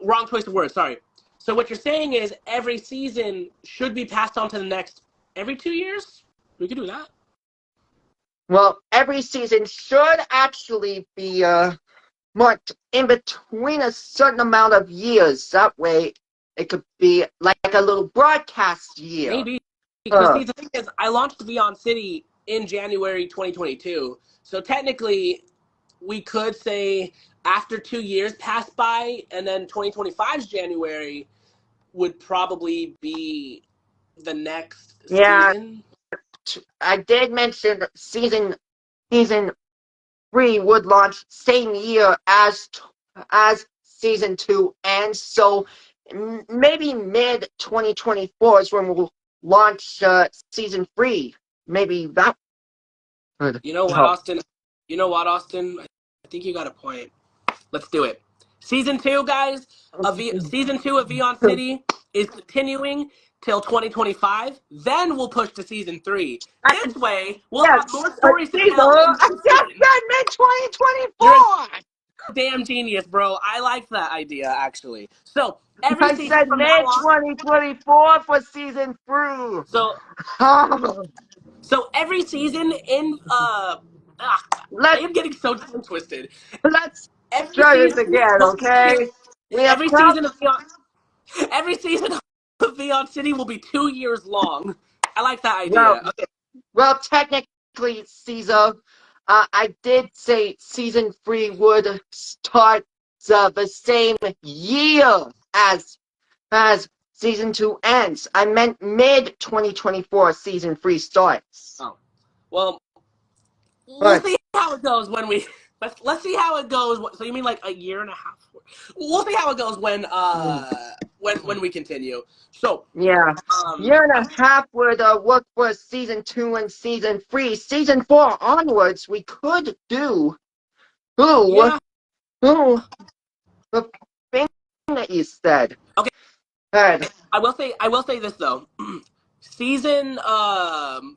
Speaker 2: Wrong choice of words. Sorry. So what you're saying is every season should be passed on to the next every 2 years. We could do that.
Speaker 1: Well, every season should actually be marked in between a certain amount of years. That way, it could be like a little broadcast year.
Speaker 2: Maybe because
Speaker 1: Uh,
Speaker 2: see the thing is, I launched Vyond City in January 2022, so technically we could say after 2 years pass by, and then 2025's January would probably be the next
Speaker 1: yeah,
Speaker 2: season.
Speaker 1: I did mention season 3 would launch same year as season 2, and so maybe mid 2024 is when we'll launch season 3. Maybe that would
Speaker 2: You know what,
Speaker 1: help.
Speaker 2: Austin? You know what, Austin? I think you got a point. Let's do it. Season two, guys. Season two of Vyond City is continuing till 2025. Then we'll push to season three. This way, we'll have
Speaker 1: Yes,
Speaker 2: more stories to tell
Speaker 1: Cesar,
Speaker 2: in
Speaker 1: I
Speaker 2: one
Speaker 1: just
Speaker 2: season.
Speaker 1: said mid
Speaker 2: You're
Speaker 1: 2024.
Speaker 2: damn genius, bro. I like that idea, actually. So, every
Speaker 1: I
Speaker 2: season
Speaker 1: said
Speaker 2: from now
Speaker 1: mid
Speaker 2: on,
Speaker 1: 2024 for season 3.
Speaker 2: so
Speaker 1: Oh,
Speaker 2: so every season in I
Speaker 1: let's
Speaker 2: am getting so tongue twisted.
Speaker 1: let's
Speaker 2: Every
Speaker 1: try this
Speaker 2: season
Speaker 1: again,
Speaker 2: will be
Speaker 1: okay? We have
Speaker 2: every season of Vyond, every season of Vyond City will be 2 years long. I like that
Speaker 1: well,
Speaker 2: idea. Okay.
Speaker 1: well, technically, Caesar, I did say season 3 would start the same year as season 2 ends. I meant mid 2024 season 3 starts.
Speaker 2: Oh. Well, we'll
Speaker 1: But
Speaker 2: see how it goes when we let's see how it goes. So you mean like a year and a half? We'll see how it goes when we continue. So
Speaker 1: yeah,
Speaker 2: um
Speaker 1: year and a half would work for season 2 and season 3. Season 4 onwards, we could do who
Speaker 2: yeah.
Speaker 1: who the thing that you said.
Speaker 2: Okay.
Speaker 1: Good.
Speaker 2: I will say this though. Season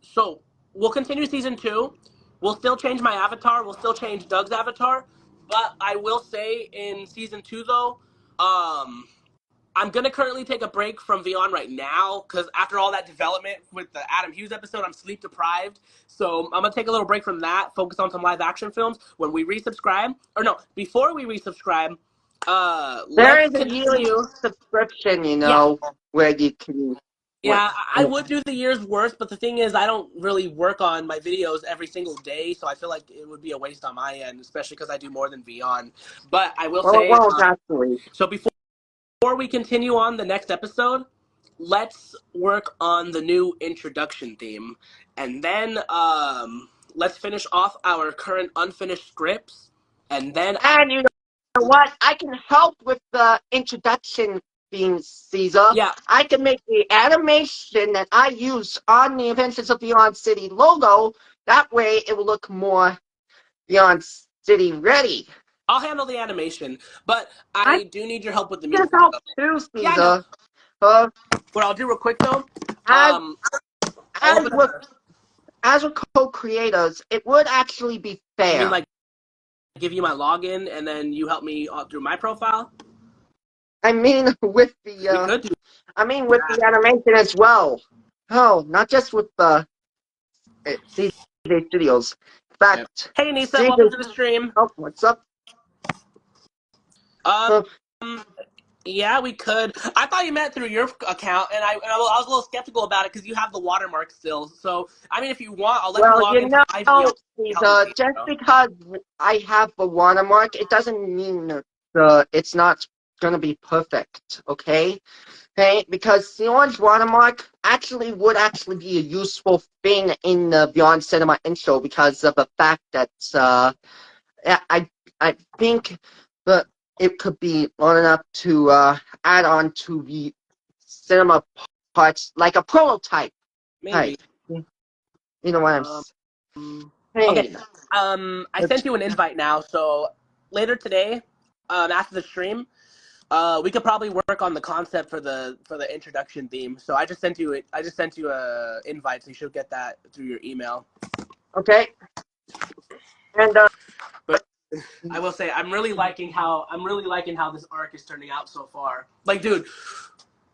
Speaker 2: so we'll continue season 2. We'll still change my avatar. We'll still change Doug's avatar. But I will say in season 2 though, I'm gonna currently take a break from Vyond right now because after all that development with the Adam Hughes episode, I'm sleep deprived. So I'm gonna take a little break from that, focus on some live action films. When we resubscribe, or no, before we resubscribe,
Speaker 1: There
Speaker 2: let's
Speaker 1: is a yearly
Speaker 2: continue.
Speaker 1: subscription,
Speaker 2: Yeah,
Speaker 1: where you can. What?
Speaker 2: yeah, I would do the year's worst, but the thing is, I don't really work on my videos every single day, so I feel like it would be a waste on my end, especially because I do more than Vyond. But I will
Speaker 1: Well, it
Speaker 2: say,
Speaker 1: won't actually.
Speaker 2: so before we continue on the next episode, let's work on the new introduction theme, and then let's finish off our current unfinished scripts, and then
Speaker 1: And you know what? I can help with the introduction theme, Caesar.
Speaker 2: yeah,
Speaker 1: I can make the animation that I use on the Adventures of Beyond City logo. That way, it will look more Beyond City ready.
Speaker 2: I'll handle the animation, but
Speaker 1: I
Speaker 2: I do need your help with the
Speaker 1: can
Speaker 2: music
Speaker 1: help
Speaker 2: though.
Speaker 1: too,
Speaker 2: Yeah, I know.
Speaker 1: Caesar. Uh,
Speaker 2: What I'll do real quick though,
Speaker 1: as
Speaker 2: um, I'll
Speaker 1: as
Speaker 2: open up
Speaker 1: with
Speaker 2: a.
Speaker 1: as with co-creators, it would actually be
Speaker 2: You mean
Speaker 1: fair.
Speaker 2: like give you my login and then you help me through my profile?
Speaker 1: I mean, with
Speaker 2: We
Speaker 1: the
Speaker 2: could do
Speaker 1: with
Speaker 2: that.
Speaker 1: the animation as well. Oh, not just with the CJ Studios. In
Speaker 2: Yep.
Speaker 1: fact,
Speaker 2: Hey Nisa, welcome
Speaker 1: CJ.
Speaker 2: to the stream.
Speaker 1: Oh, what's up?
Speaker 2: Um,
Speaker 1: Uh,
Speaker 2: yeah, we could. I thought you meant through your account, and I was a little skeptical about it because you have the watermark still. So, I mean, if you want, I'll let you
Speaker 1: well,
Speaker 2: log into my video. Help you,
Speaker 1: just
Speaker 2: bro.
Speaker 1: because I have the watermark, it doesn't mean it's not gonna be perfect. Okay. Okay, because the orange watermark would actually be a useful thing in the Beyond Cinema intro because of the fact that yeah, I think that it could be long enough to add on to the cinema parts like a prototype
Speaker 2: Maybe.
Speaker 1: type. You know what I'm
Speaker 2: Um, okay.
Speaker 1: saying?
Speaker 2: I sent you an invite now, so later today, after the stream, we could probably work on the concept for the introduction theme. So I just sent you a invite, so you should get that through your email.
Speaker 1: Okay, and
Speaker 2: But I will say I'm really liking how this arc is turning out so far. Like, dude,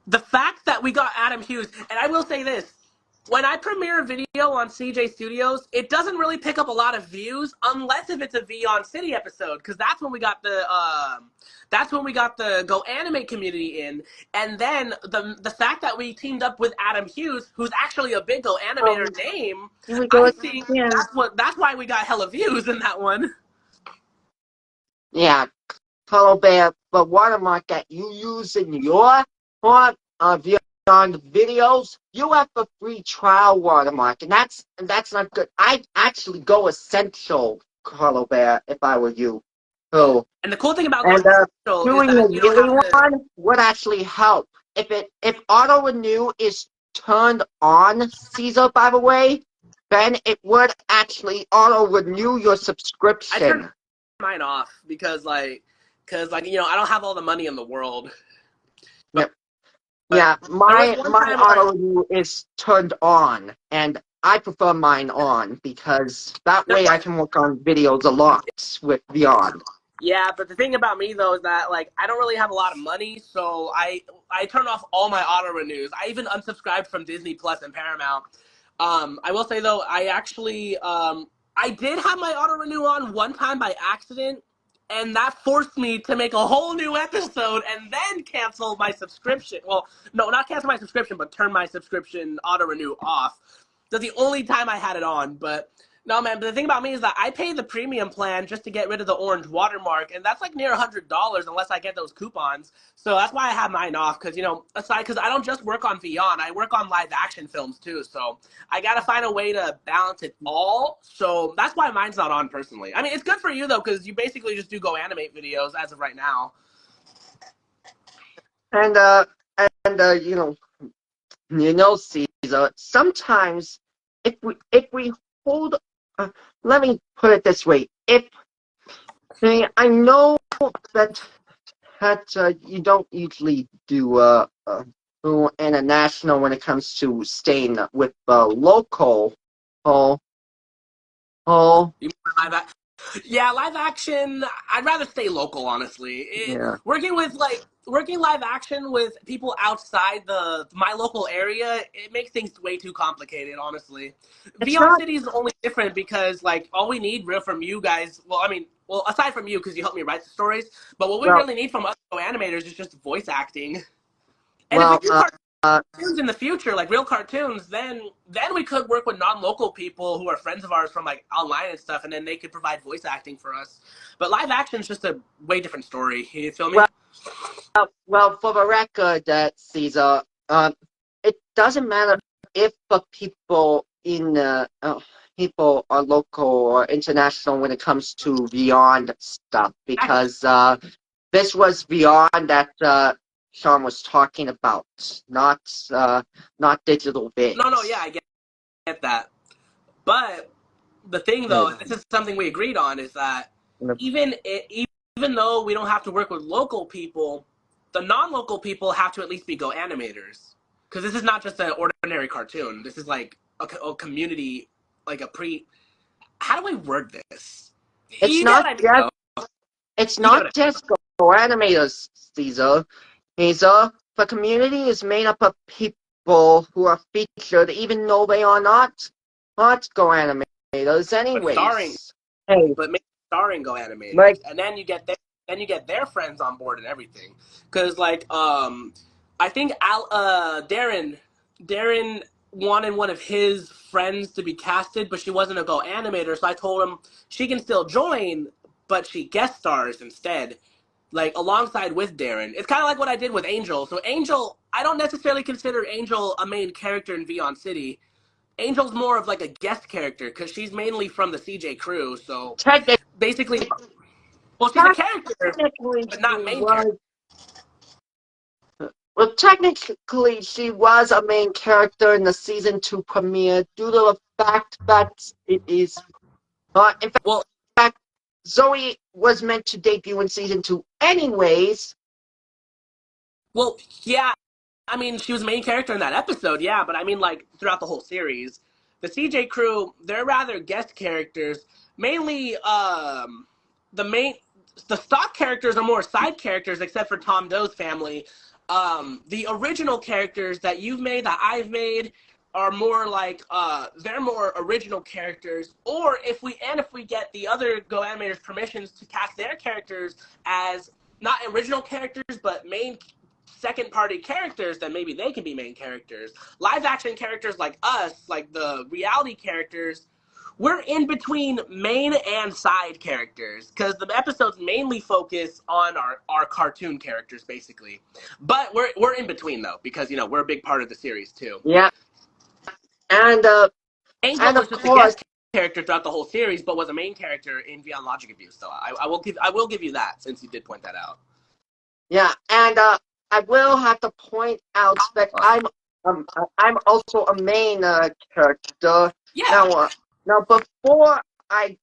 Speaker 2: the fact that we got Adam Hughes, and I will say this. When I premiere a video on CJ Studios, it doesn't really pick up a lot of views unless if it's a Vyond City episode, because that's when we got the Go Animate community in, and then the fact that we teamed up with Adam Hughes, who's actually a big Go Animator name,
Speaker 1: here we go
Speaker 2: I think
Speaker 1: again.
Speaker 2: that's why we got hella views in that one.
Speaker 1: Yeah, Color Bear, the watermark that you use in your Beyond videos, you have the free trial watermark, and that's not good. I'd actually go essential, Color Bear, if I were you. Oh,
Speaker 2: And the cool thing about going
Speaker 1: and
Speaker 2: essential is
Speaker 1: doing
Speaker 2: that
Speaker 1: the
Speaker 2: you don't
Speaker 1: yearly
Speaker 2: have to.
Speaker 1: one would actually help. If auto renew is turned on, Caesar, by the way, then it would actually auto renew your
Speaker 2: I
Speaker 1: subscription.
Speaker 2: turned mine off because I don't have all the money in the world. But,
Speaker 1: Yep. Yeah,
Speaker 2: there was
Speaker 1: my
Speaker 2: one time where
Speaker 1: auto renew is turned on, and I prefer mine on because that way I can work on videos a lot with Vyond.
Speaker 2: Yeah, but the thing about me though is that like I don't really have a lot of money, so I turn off all my auto renews. I even unsubscribed from Disney Plus and Paramount. I will say though, I did have my auto renew on one time by accident, and that forced me to make a whole new episode and then cancel my subscription. Well, no, not cancel my subscription, but turn my subscription auto renew off. That's the only time I had it on, but no, man. But the thing about me is that I pay the premium plan just to get rid of the orange watermark, and that's like near $100 unless I get those coupons. So that's why I have mine off. Because aside, because I don't just work on Vyond, I work on live action films too. So I gotta find a way to balance it all. So that's why mine's not on personally. I mean, it's good for you though, because you basically just do go animate videos as of right now.
Speaker 1: And Caesar. Sometimes, if we hold, let me put it this way: if I know that you don't usually do international when it comes to staying with local. Oh, oh,
Speaker 2: You mean yeah, live action. I'd rather stay local, honestly.
Speaker 1: yeah.
Speaker 2: Working live action with people outside the my local area, it makes things way too complicated, honestly.
Speaker 1: It's
Speaker 2: Vyond
Speaker 1: not
Speaker 2: City is only different because like all we need real from you guys. Well, I mean, well aside from you because you help me write the stories, but what we
Speaker 1: well,
Speaker 2: really need from us animators is just voice acting. And if we
Speaker 1: well.
Speaker 2: do cartoons in the future, like real cartoons, then we could work with non-local people who are friends of ours from like online and stuff, and then they could provide voice acting for us. But live action is just a way different story. You feel me?
Speaker 1: Well, well, for the record, that Caesar, it doesn't matter if the people are local or international when it comes to Vyond stuff,
Speaker 2: Exactly.
Speaker 1: because this was Vyond that Sean was talking about, not not digital
Speaker 2: No, yeah,
Speaker 1: bits.
Speaker 2: I get that. But the thing though, and this is something we agreed on, is that even though we don't have to work with local people, the non-local people have to at least be go animators, because this is not just an ordinary cartoon. This is like a community, like a pre. How do I word this?
Speaker 1: It's
Speaker 2: You get
Speaker 1: not
Speaker 2: what I mean,
Speaker 1: just
Speaker 2: though.
Speaker 1: it's
Speaker 2: You get
Speaker 1: not
Speaker 2: what I mean.
Speaker 1: just go animators, Caesar. Caesar, the community is made up of people who are featured, even though they are not go animators,
Speaker 2: But starring,
Speaker 1: anyways. Hey,
Speaker 2: but maybe starring go animators,
Speaker 1: like
Speaker 2: and then you get their friends on board and everything. Because like I think Darren wanted one of his friends to be casted, but she wasn't a go animator, so I told him she can still join, but she guest stars instead, like alongside with Darren. It's kind of like what I did with Angel. So Angel, I don't necessarily consider Angel a main character in Vyond City. Angel's more of like a guest character because she's mainly from the CJ crew. So
Speaker 1: technically,
Speaker 2: basically, well, she's a character,
Speaker 1: technically
Speaker 2: but
Speaker 1: she
Speaker 2: not main character.
Speaker 1: was technically she was a main character in the season 2 premiere due to the fact that it is in
Speaker 2: Well,
Speaker 1: fact Zoe was meant to debut in season 2 anyways.
Speaker 2: well, yeah. I mean, she was main character in that episode, yeah. But I mean, like throughout the whole series, the CJ crew they're rather guest characters. Mainly, the main the stock characters are more side characters, except for Tom Doe's family. The original characters that you've made, that I've made, are more like they're more original characters. Or if we get the other Go animators permissions to cast their characters as not original characters but main second party characters, then maybe they can be main characters. Live action characters like us, like the reality characters, we're in between main and side characters because the episodes mainly focus on our cartoon characters basically, but we're in between though because we're a big part of the series too.
Speaker 1: Yeah, and
Speaker 2: Angel was
Speaker 1: of
Speaker 2: just a
Speaker 1: course,
Speaker 2: guest character throughout the whole series but was a main character in Beyond Logic Abuse, so I will give you that since you did point that out.
Speaker 1: yeah, and I will have to point out that um I'm also a main character
Speaker 2: Yeah.
Speaker 1: now. Now before I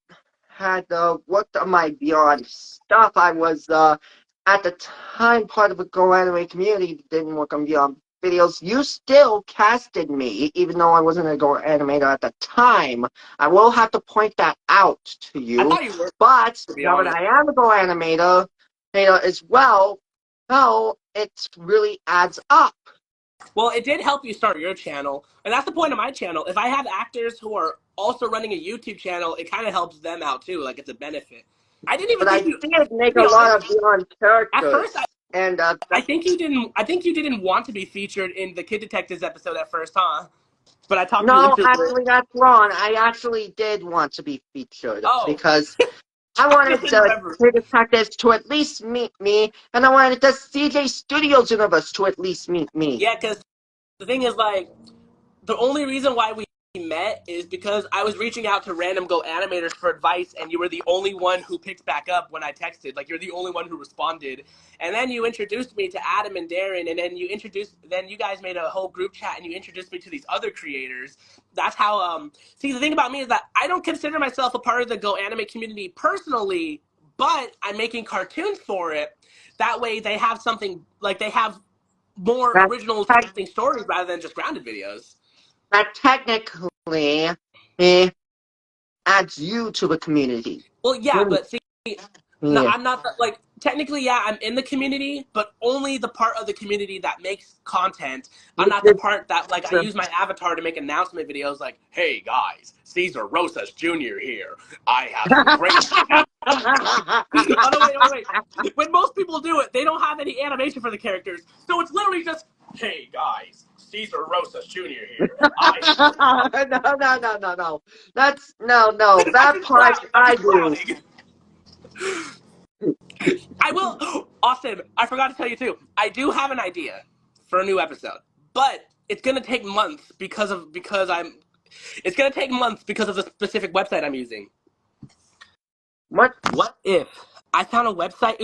Speaker 1: had worked on my Beyond stuff, I was at the time part of the Go Anime community. Didn't work on Beyond videos, you still casted me, even though I wasn't a Go animator at the time. I will have to point that out to
Speaker 2: I
Speaker 1: you.
Speaker 2: thought you were,
Speaker 1: But
Speaker 2: to be
Speaker 1: now that
Speaker 2: honest.
Speaker 1: I am a Go animator, as well, it really adds up.
Speaker 2: Well, it did help you start your channel, and that's the point of my channel. If I have actors who are also running a YouTube channel, it kind of helps them out too. Like, it's a benefit. I didn't even
Speaker 1: But I
Speaker 2: think you.
Speaker 1: did
Speaker 2: To
Speaker 1: make
Speaker 2: be
Speaker 1: a lot
Speaker 2: honest,
Speaker 1: of Vyond
Speaker 2: at first,
Speaker 1: characters, and
Speaker 2: I think you didn't. I think you didn't want to be featured in the Kid Detectives episode at first, huh? But I talked you
Speaker 1: no,
Speaker 2: into it.
Speaker 1: actually, that's wrong. I actually did want to be featured
Speaker 2: Oh,
Speaker 1: because I
Speaker 2: I just
Speaker 1: wanted
Speaker 2: didn't
Speaker 1: the
Speaker 2: remember.
Speaker 1: Kid Detectives to at least meet me, and I wanted the CJ Studios universe to at least meet me.
Speaker 2: Yeah, because the thing is, like, the only reason why we met is because I was reaching out to random Go animators for advice, and you were the only one who picked back up when I texted. Like, you're the only one who responded. And then you introduced me to Adam and Darren, and then you guys made a whole group chat, and you introduced me to these other creators. That's how. See, the thing about me is that I don't consider myself a part of the Go anime community personally, but I'm making cartoons for it. That way, they have something like they have more
Speaker 1: That,
Speaker 2: original,
Speaker 1: tech-
Speaker 2: interesting stories rather than just grounded videos.
Speaker 1: that technically eh, adds you to the community.
Speaker 2: Well, yeah,
Speaker 1: Hmm,
Speaker 2: but see, no,
Speaker 1: yeah.
Speaker 2: I'm not like technically, yeah, I'm in the community, but only the part of the community that makes content. I'm
Speaker 1: Which
Speaker 2: not the
Speaker 1: is
Speaker 2: part that like I
Speaker 1: the
Speaker 2: use my avatar to make announcement videos like, "Hey guys, Cesar Rosas Jr. here. I have some crazy." Oh no, wait. When most people do it, they don't have any animation for the characters, so it's literally just, "Hey guys, Cesar Rosas Jr. here. I have some."
Speaker 1: no. That's no.
Speaker 2: I'm
Speaker 1: That
Speaker 2: just
Speaker 1: part
Speaker 2: clowning. I'm
Speaker 1: I
Speaker 2: just
Speaker 1: do.
Speaker 2: clowning. I will. Austin, I forgot to tell you too. I do have an idea for a new episode, but it's gonna take months because I'm. It's gonna take months because of the specific website I'm using.
Speaker 1: What?
Speaker 2: What if I found a website?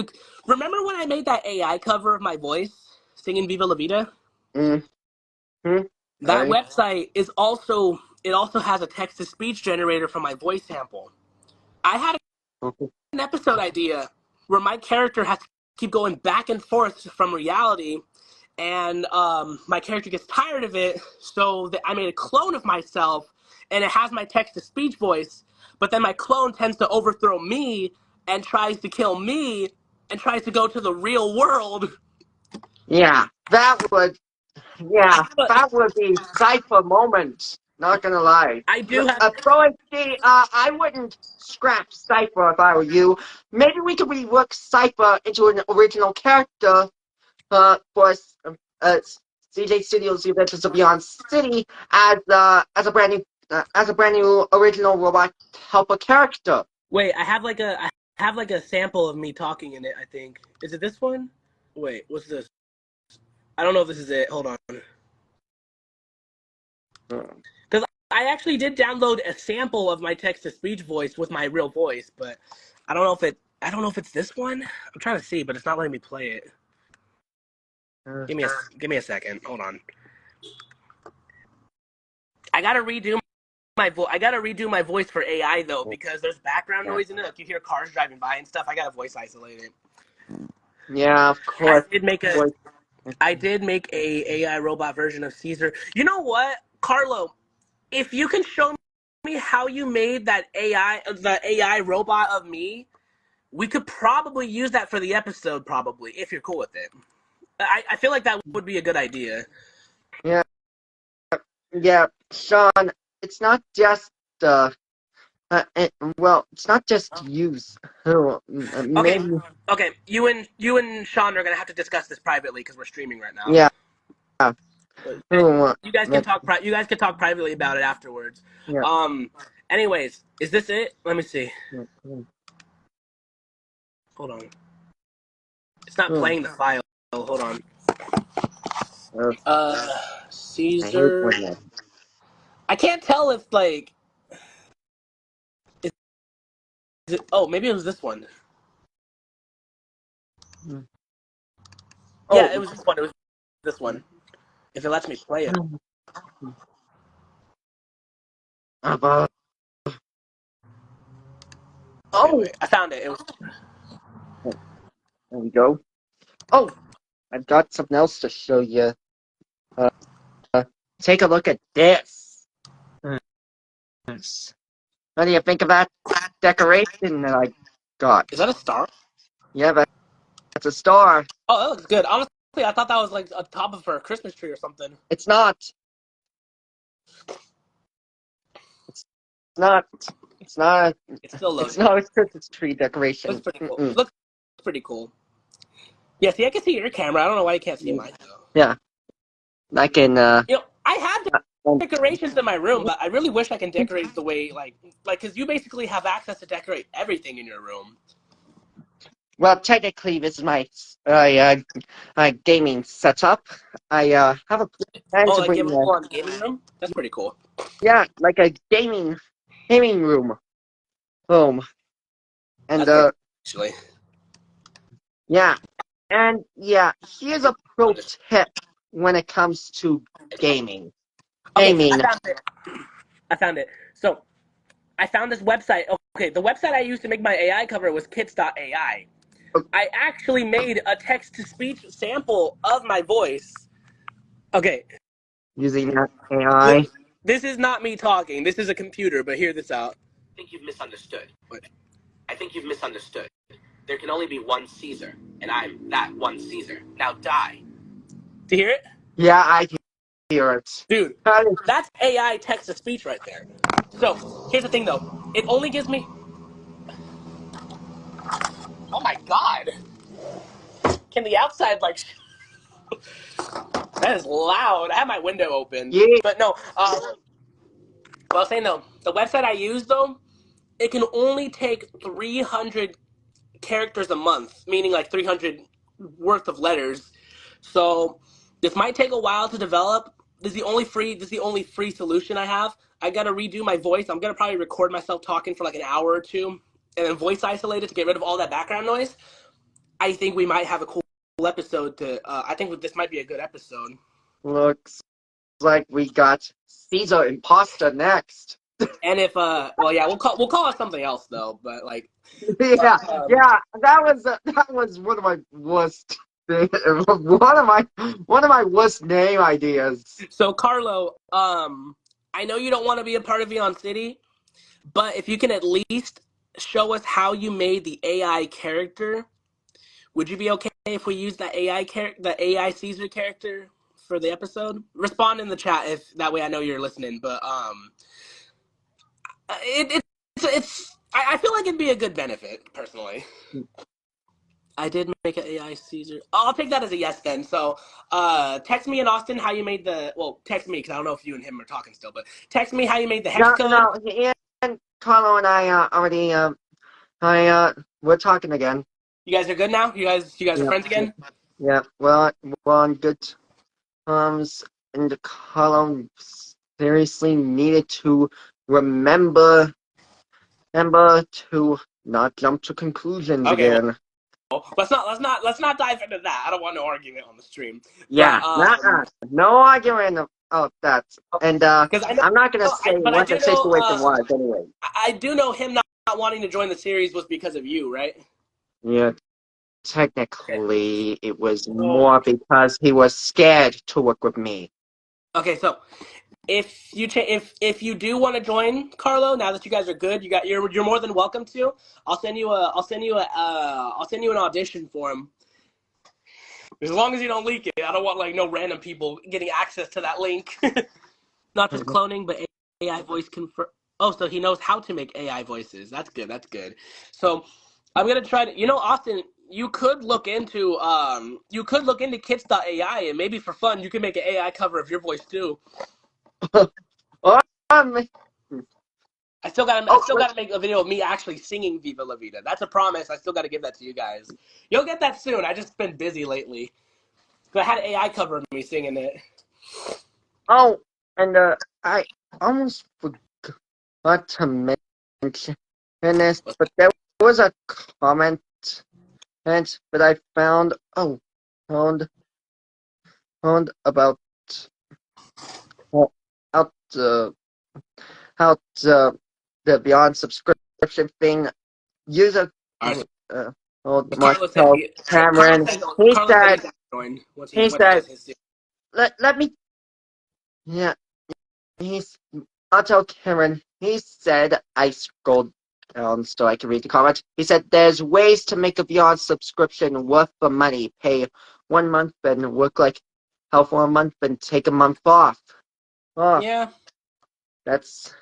Speaker 2: Remember when I made that AI cover of my voice singing "Viva La Vida"?
Speaker 1: Mm-hmm.
Speaker 2: That website is also it also has a text to speech generator for my voice sample. I had an episode idea where my character has to keep going back and forth from reality, and my character gets tired of it, so I made a clone of myself, and it has my text-to-speech voice, but then my clone tends to overthrow me and tries to kill me and tries to go to the real world.
Speaker 1: Yeah,
Speaker 2: I
Speaker 1: yeah,
Speaker 2: have a,
Speaker 1: that would be Cypher moments. Not gonna lie.
Speaker 2: I do have,
Speaker 1: I wouldn't scrap Cypher if I were you. Maybe we could rework Cypher into an original character. For uh, CJ Studios Adventures of Beyond City as a brand new original robot helper character.
Speaker 2: wait, I have like a sample of me talking in it, I think. Is it this one? Wait, what's this? I don't know if this is it. Hold on.
Speaker 1: Hmm.
Speaker 2: Because I actually did download a sample of my text to speech voice with my real voice, but I don't know if it's this one. I'm trying to see, but it's not letting me play it. Give me a second. Hold on. I gotta redo I gotta redo my voice for AI though because there's background noise in it. Like you hear cars driving by and stuff. I gotta voice isolate it.
Speaker 1: Yeah, of
Speaker 2: I
Speaker 1: course.
Speaker 2: did make a I did make a AI robot version of Caesar. You know what, Carlo? If you can show me how you made the AI robot of me, we could probably use that for the episode, probably, if you're cool with it. I feel like that would be a good idea.
Speaker 1: Yeah, yeah, Sean. It's not just it's not just use.
Speaker 2: Okay,
Speaker 1: Maybe.
Speaker 2: okay. You and Sean are gonna have to discuss this privately because we're streaming right now.
Speaker 1: Yeah.
Speaker 2: But
Speaker 1: Hmm,
Speaker 2: you guys can talk. You guys can talk privately about it afterwards.
Speaker 1: yeah.
Speaker 2: Um. Anyways, is this it? Let me see. Hold on. It's not
Speaker 1: Hmm.
Speaker 2: playing the file. Hold on.
Speaker 1: Uh, I hate
Speaker 2: Caesar.
Speaker 1: when that.
Speaker 2: I can't tell if like. Oh, maybe it was this one. Yeah, it
Speaker 1: Oh.
Speaker 2: was this one. It was this one. If it lets me play it.
Speaker 1: Uh,
Speaker 2: Okay,
Speaker 1: oh.
Speaker 2: wait. I found it. It was.
Speaker 1: There we go. Oh, I've got something else to show you. Take a look at this. Yes. What do you think of that decoration that I got?
Speaker 2: Is that a star?
Speaker 1: Yeah, that's a star.
Speaker 2: Oh, that looks good. Honestly, I thought that was like on top of her Christmas tree or something.
Speaker 1: It's not. It's not. It's not.
Speaker 2: It's still
Speaker 1: It's
Speaker 2: loading.
Speaker 1: not a Christmas tree decoration.
Speaker 2: Looks pretty cool.
Speaker 1: Mm-mm.
Speaker 2: Looks pretty cool. Yeah, see, I can see your camera. I don't know why you can't see mine though.
Speaker 1: Yeah, I can.
Speaker 2: I have decorations in my room, but I really wish I can decorate the way because you basically have access to decorate everything in your room.
Speaker 1: Well, technically, this is my gaming setup. I have a plan
Speaker 2: Oh,
Speaker 1: to
Speaker 2: like you
Speaker 1: bring.
Speaker 2: have a full-on gaming room? That's pretty cool.
Speaker 1: Yeah, like a gaming room home, and
Speaker 2: That's pretty cool, actually.
Speaker 1: yeah, and yeah. Here's a pro tip when it comes to gaming.
Speaker 2: Okay,
Speaker 1: Gaming.
Speaker 2: I found it. So I found this website. Okay, the website I used to make my AI cover was kits.ai. I actually made a text-to-speech sample of my voice. Okay,
Speaker 1: Using that AI.
Speaker 2: this is not me talking. This is a computer, but hear this out. I think you've misunderstood. What? I think you've misunderstood. There can only be one Caesar, and I'm that one Caesar. Now die. Do you hear it?
Speaker 1: Yeah, I can hear it.
Speaker 2: Dude, that's AI text-to-speech right there. So, here's the thing, though. It only gives me... Oh, my God. Can the outside, like... That is loud. I have my window open.
Speaker 1: Yeah,
Speaker 2: But no, well, I was saying, though, the website I use, though, it can only take 300 characters a month, meaning like 300 worth of letters. So this might take a while to develop. This is the only free solution I have. I gotta redo my voice. I'm gonna probably record myself talking for like an hour or two, and then voice isolate it to get rid of all that background noise. I think we might have a cool episode to. I think this might be a good episode.
Speaker 1: looks like we got Caesar Imposter next.
Speaker 2: And if well, yeah, we'll call it something else though. But like,
Speaker 1: Yeah, yeah, that was one of my worst. One of my worst name ideas.
Speaker 2: so Carlo, I know you don't want to be a part of Vyond City, but if you can at least show us how you made the AI character, would you be okay if we use the AI Caesar character for the episode? Respond in the chat if that way I know you're listening. But I feel like it'd be a good benefit personally. I did make an AI Caesar. I'll take that as a yes then. So, text me in Austin how you made the. Well, text me because I don't know if you and him are talking still, but text me how you made the hex code.
Speaker 1: No, and Carlo and I already we're talking again.
Speaker 2: You guys are good now. You guys are friends again.
Speaker 1: Yeah, well, we're on good terms, and Carlo seriously needed to remember to not jump to conclusions
Speaker 2: Okay,
Speaker 1: again.
Speaker 2: well, let's not dive into that. I don't want no argument on the stream.
Speaker 1: Yeah,
Speaker 2: But,
Speaker 1: no argument of that. And I'm not gonna say what the situation was anyway.
Speaker 2: I do know him not wanting to join the series was because of you, right?
Speaker 1: Yeah, technically it was more because he was scared to work with me.
Speaker 2: Okay, so if you do want to join Carlo, now that you guys are good, you're more than welcome to. I'll send you an audition form. As long as you don't leak it, I don't want like no random people getting access to that link. Not just cloning, but AI voice confirm. Oh, so he knows how to make AI voices. That's good. That's good. So I'm gonna try to. Austin, you could look into kits.ai and maybe for fun you can make an AI cover of your voice too. I still gotta make a video of me actually singing Viva La Vida. That's a promise. I still gotta give that to you guys. You'll get that soon. I just been busy lately. I had an AI cover of me singing it.
Speaker 1: Oh, and I almost forgot to mention this, but there was a comment that I found about how the Beyond subscription thing. User
Speaker 2: Carlos said
Speaker 1: Marcel Cameron. He said
Speaker 2: join once
Speaker 1: he
Speaker 2: he
Speaker 1: said
Speaker 2: does his.
Speaker 1: let me Yeah, he's I'll tell Karen. He said I scrolled down so I can read the comment. He said there's ways to make a Vyond subscription worth the money. Pay 1 month and work like hell for a month and take a month off. Oh,
Speaker 2: Yeah.
Speaker 1: that's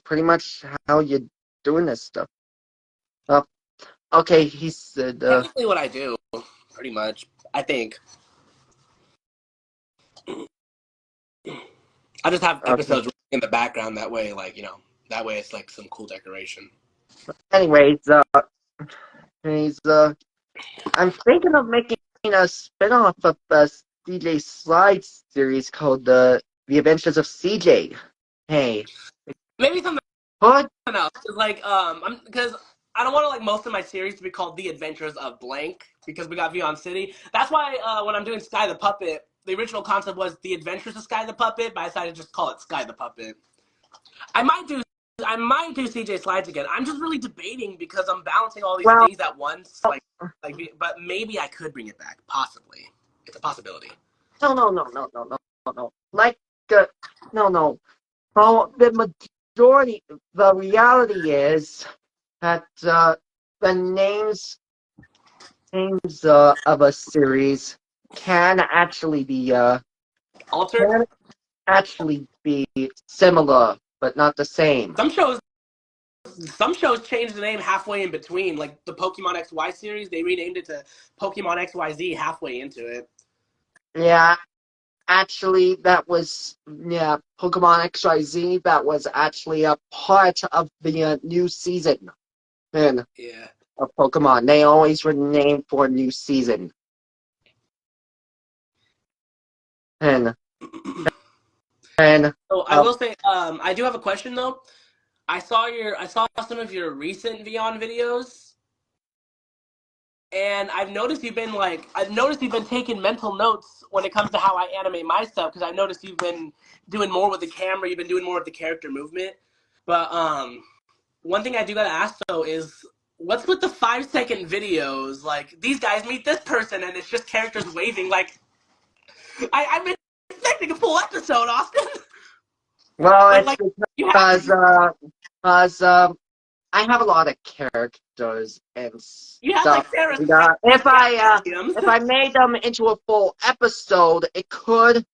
Speaker 1: pretty much how you're doing this stuff. Oh, okay, he said.
Speaker 2: Technically, what I do, pretty much, I think. I just have
Speaker 1: Okay.
Speaker 2: episodes in the background. That way, like that way it's like some cool decoration.
Speaker 1: Anyways, he's I'm thinking of making a spin-off of the CJ Slide series called The Adventures of CJ. Hey,
Speaker 2: Maybe something
Speaker 1: what?
Speaker 2: else. Like, because I don't want to like most of my series to be called The Adventures of Blank because we got Vyond City. That's why when I'm doing Sky the Puppet, the original concept was The Adventures of Sky the Puppet, but I decided to just call it Sky the Puppet. I might do CJ Slides again. I'm just really debating because I'm balancing all these
Speaker 1: Well,
Speaker 2: things at once. But maybe I could bring it back. Possibly, it's a possibility.
Speaker 1: no. Like, no. Oh, the reality is that the names of a series can actually be
Speaker 2: Altered.
Speaker 1: can actually be similar but not the same.
Speaker 2: Some shows changed the name halfway in between, like the Pokemon XY series. They renamed it to Pokemon XYZ halfway into it.
Speaker 1: Yeah, actually, that was Pokemon XYZ. That was actually a part of the new season of Pokemon. They always rename for a new season. And
Speaker 2: So I will say, I do have a question though. I saw some of your recent Vyond videos, and I've noticed you've been taking mental notes when it comes to how I animate my stuff because I've noticed you've been doing more with the camera, you've been doing more with the character movement. But one thing I do gotta ask though is what's with the 5 second videos? Like these guys meet this person and it's just characters waving. Like I've been expecting a full episode, Austin.
Speaker 1: well,
Speaker 2: But
Speaker 1: it's
Speaker 2: like you have
Speaker 1: because I have a lot of characters and
Speaker 2: you have like
Speaker 1: stuff.
Speaker 2: Sarah
Speaker 1: And,
Speaker 2: Williams.
Speaker 1: if I made them into a full episode, it could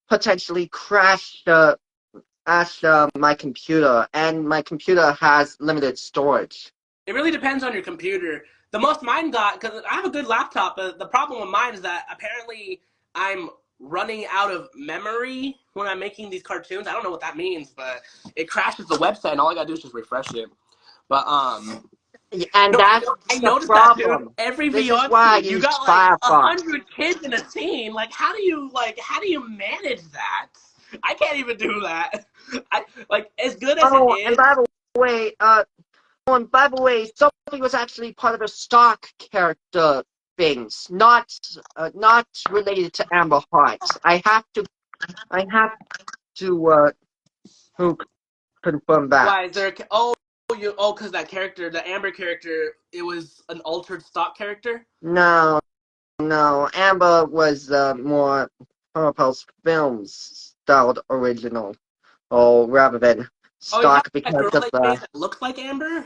Speaker 1: potentially crash my computer, and my computer has limited storage.
Speaker 2: It really depends on your computer. The most mine got, because I have a good laptop, but the problem with mine is that apparently I'm running out of memory when I'm making these cartoons. I don't know what that means, but it crashes the website, and all I gotta do is just refresh it. But
Speaker 1: And
Speaker 2: no,
Speaker 1: that's
Speaker 2: I
Speaker 1: the
Speaker 2: noticed that, dude.
Speaker 1: problem.
Speaker 2: Every
Speaker 1: This is
Speaker 2: Vyond
Speaker 1: why I
Speaker 2: scene, you
Speaker 1: use
Speaker 2: got like
Speaker 1: Firefox.
Speaker 2: 100 kids in a scene. Like, how do you manage that? I can't even do that. I like as good as it is.
Speaker 1: And by the way, Sophie was actually part of the stock character things, not related to Amber Heart. I have to who confirm that.
Speaker 2: Why is there? Because that character, the Amber character, it was an altered stock character.
Speaker 1: No, Amber was more Purple's Films styled original, or rather than
Speaker 2: Oh, you have
Speaker 1: stock
Speaker 2: that
Speaker 1: because
Speaker 2: girl
Speaker 1: of
Speaker 2: they made that looks like Amber.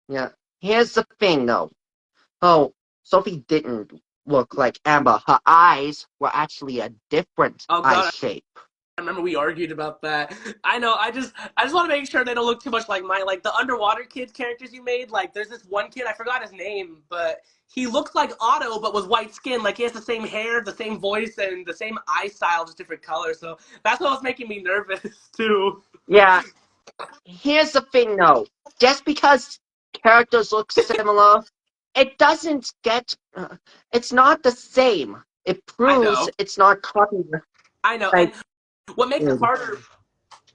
Speaker 1: yeah. Here's the thing, though. Oh, Sophie didn't look like Amber. Her eyes were actually a different
Speaker 2: Oh
Speaker 1: eye
Speaker 2: God,
Speaker 1: shape.
Speaker 2: I remember we argued about that. I know. I just want to make sure they don't look too much like mine. Like the underwater kids characters you made. Like there's this one kid I forgot his name, but he looks like Otto but with white skin. Like he has the same hair, the same voice, and the same eye style, just different colors. So that's what was making me nervous too.
Speaker 1: Yeah. Here's the thing, though. Just because characters look similar, it doesn't get. It's not the same. It
Speaker 2: I
Speaker 1: proves
Speaker 2: know.
Speaker 1: it's not copying.
Speaker 2: I know.
Speaker 1: Like,
Speaker 2: And what makes it harder?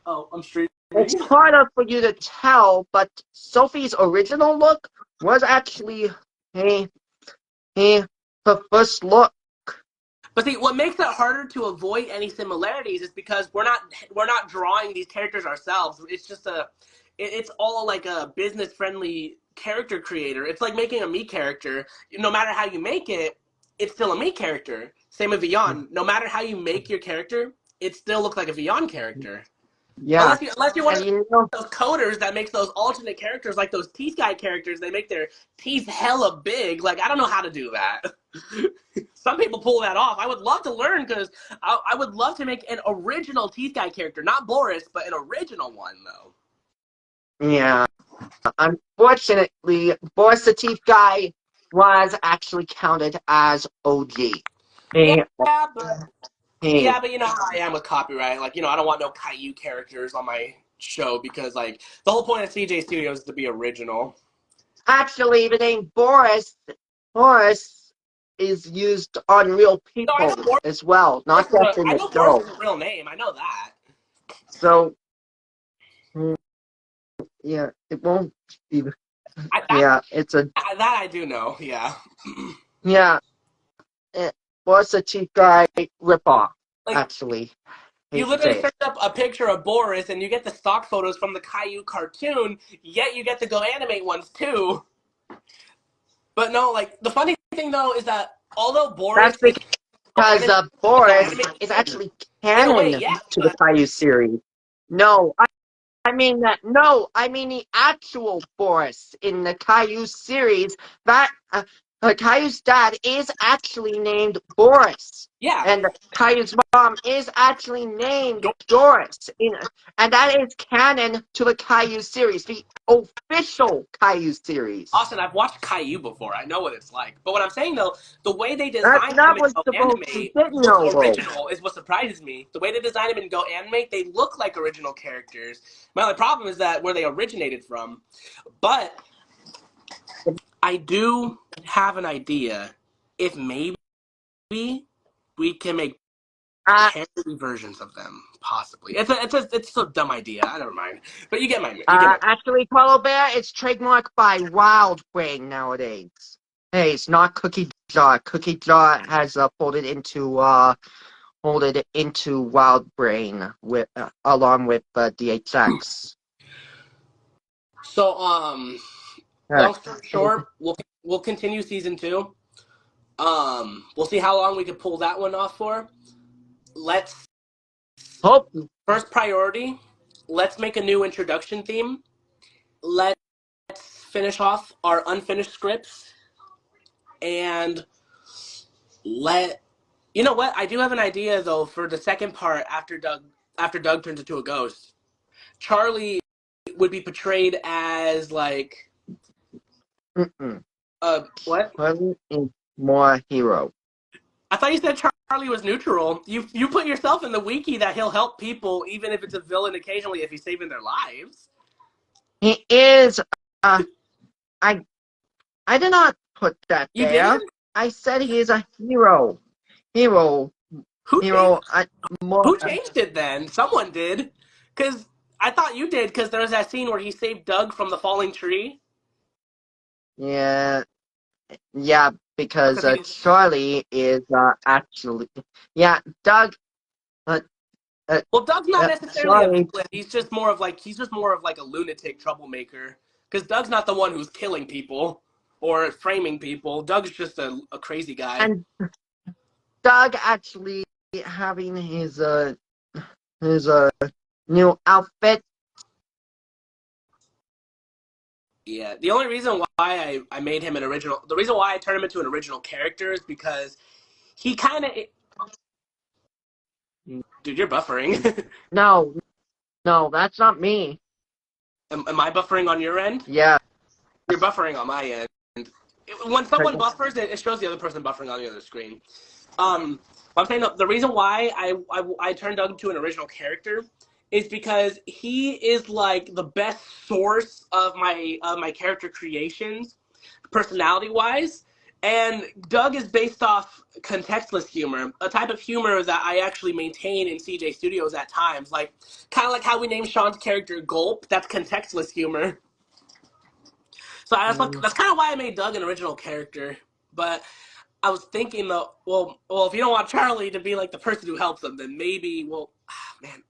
Speaker 2: Oh, I'm streaming.
Speaker 1: it's harder for you to tell, but Sophie's original look was actually hey, her first look.
Speaker 2: But see, what makes it harder to avoid any similarities is because we're not drawing these characters ourselves. It's just it's all like a business friendly character creator. It's like making a me character. No matter how you make it, it's still a me character. Same with Vyond. No matter how you make your character, it still looks like a Vyond character.
Speaker 1: Yeah,
Speaker 2: Unless you're one
Speaker 1: and
Speaker 2: of
Speaker 1: you know,
Speaker 2: those coders that makes those alternate characters, like those teeth guy characters, they make their teeth hella big. Like, I don't know how to do that. Some people pull that off. I would love to learn, because I would love to make an original teeth guy character. Not Boris, but an original one, though.
Speaker 1: yeah. Unfortunately, Boris the Teeth Guy was actually counted as OG.
Speaker 2: Yeah,
Speaker 1: He,
Speaker 2: but
Speaker 1: he
Speaker 2: you know how I am with copyright. Like, I don't want no Caillou characters on my show, because, like, the whole point of CJ Studios is to be original.
Speaker 1: actually, the name Boris is used on real
Speaker 2: No, I know
Speaker 1: people as well, not just in the
Speaker 2: Boris
Speaker 1: show.
Speaker 2: is a real name. I know that.
Speaker 1: So, yeah, it won't be. Yeah, it's a.
Speaker 2: That I do know. Yeah.
Speaker 1: Yeah, Boris the Teeth Guy ripoff,
Speaker 2: Like,
Speaker 1: actually.
Speaker 2: you
Speaker 1: Hate to
Speaker 2: literally
Speaker 1: say it.
Speaker 2: search up a picture of Boris and you get the stock photos from the Caillou cartoon, yet you get to go animate ones too. But no, like, the funny thing though is that although Boris
Speaker 1: That's because Boris is
Speaker 2: animated,
Speaker 1: actually
Speaker 2: in a way,
Speaker 1: canon
Speaker 2: yes,
Speaker 1: to the
Speaker 2: but
Speaker 1: Caillou series. No, I mean that. No, I mean the actual Boris in the Caillou series. That Caillou's dad is actually named Boris,
Speaker 2: yeah.
Speaker 1: and Caillou's mom is actually named Doris. And that is canon to the Caillou series, the official Caillou series.
Speaker 2: Austin, I've watched Caillou before. I know what it's like. But what I'm saying though, the way they
Speaker 1: That
Speaker 2: design him
Speaker 1: that
Speaker 2: in
Speaker 1: was
Speaker 2: Go
Speaker 1: the most
Speaker 2: Animate looks
Speaker 1: original role.
Speaker 2: original is what surprises me. The way they design him in Go Animate, they look like original characters. My only problem is that where they originated from. But I do have an idea. If maybe we can make parody versions of them, possibly. It's a dumb idea. I never mind. But you get my.
Speaker 1: Actually, Koala Bear, it's trademarked by Wild Brain nowadays. Hey, it's not Cookie Jar. Cookie Jar has folded into Wild Brain with along with DHX.
Speaker 2: So
Speaker 1: Uh,
Speaker 2: long story short, we'll continue season 2. We'll see how long we can pull that one off for. Let's
Speaker 1: Hope.
Speaker 2: First priority, let's make a new introduction theme. Let's finish off our unfinished scripts, and you know what? I do have an idea though for the second part after Doug turns into a ghost. Charlie would be portrayed as like what?
Speaker 1: Charlie is more hero.
Speaker 2: I thought you said Charlie was neutral. You put yourself in the wiki that he'll help people even if it's a villain occasionally if he's saving their lives.
Speaker 1: He is. I did not put that
Speaker 2: You
Speaker 1: there.
Speaker 2: didn't?
Speaker 1: I said he is a hero. Hero.
Speaker 2: Who
Speaker 1: Hero.
Speaker 2: Who changed it then? Someone did. Because I thought you did, because there was that scene where he saved Doug from the falling tree.
Speaker 1: Yeah, because Charlie is actually, Doug.
Speaker 2: Well, Doug's not necessarily a
Speaker 1: Charlie,
Speaker 2: villain. He's just more of like a lunatic troublemaker. Because Doug's not the one who's killing people or framing people. Doug's just a crazy guy.
Speaker 1: and Doug actually having his new outfit.
Speaker 2: Yeah, the only reason why I made him the reason why I turned him into an original character is because he kind of. Dude, you're buffering.
Speaker 1: No, that's not me.
Speaker 2: Am I buffering on your end?
Speaker 1: Yeah.
Speaker 2: You're buffering on my end. When someone buffers, it shows the other person buffering on the other screen. I'm saying the reason why I turned Doug into an original character is because he is like the best source of my character creations, personality wise. And Doug is based off contextless humor, a type of humor that I actually maintain in CJ Studios at times. Like, kind of like how we named Sean's character Gulp, that's contextless humor. So that's kind of why I made Doug an original character. But I was thinking, though, well, if you don't want Charlie to be like the person who helps him, then maybe, man,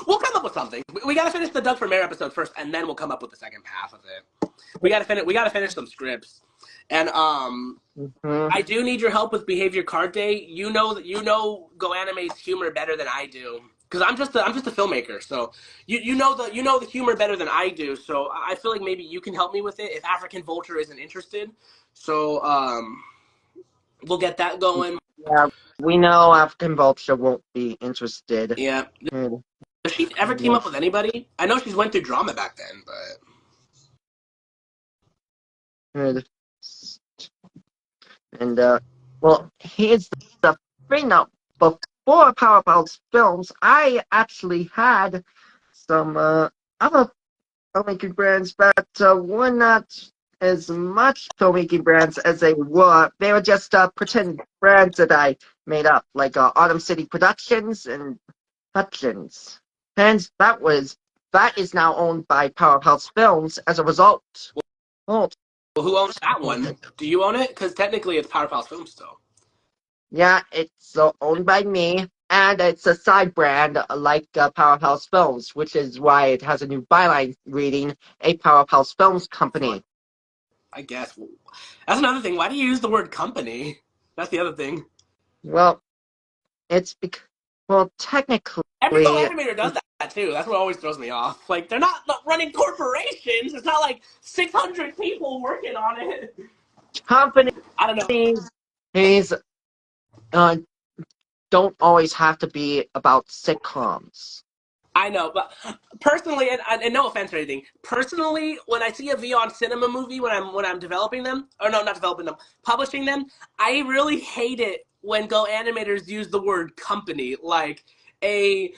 Speaker 2: We'll come up with something. We got to finish the Doug for Mayor episode first, and then we'll come up with the second half of it. We got to finish. We got to finish some scripts, and I do need your help with Behavior Card Day. You know Go Anime's humor better than I do, because I'm just a filmmaker. So you know the humor better than I do. So I feel like maybe you can help me with it if African Vulture isn't interested. So we'll get that going.
Speaker 1: Yeah, we know African Vulture won't be interested.
Speaker 2: Yeah.
Speaker 1: Hmm.
Speaker 2: Does she ever team up with anybody? I know she's went through drama back then, but
Speaker 1: And well, here's the thing now. Before Powerhouse Films, I actually had some other filmmaking brands, but were not as much filmmaking brands as they were. They were just pretend brands that I made up, like Autumn City Productions and Hutchins. And that is now owned by Powerhouse Films as a result. Oh,
Speaker 2: well, who owns that one? Do you own it? Because technically it's Powerhouse Films still.
Speaker 1: yeah, it's owned by me, and it's a side brand like Powerhouse Films, which is why it has a new byline reading, a Powerhouse Films company.
Speaker 2: I guess. That's another thing. Why do you use the word company? That's the other thing.
Speaker 1: Well, it's because, well, technically,
Speaker 2: Every Go Animator does that too. That's what always throws me off. Like, they're not running corporations. It's not like 600 people working on it.
Speaker 1: companies
Speaker 2: I don't know.
Speaker 1: uh, don't always have to be about sitcoms.
Speaker 2: I know, but personally, and no offense or anything, personally, when I see a Vyond cinema movie, when I'm developing them, or no, not developing them, publishing them, I really hate it when Go Animators use the word company, like a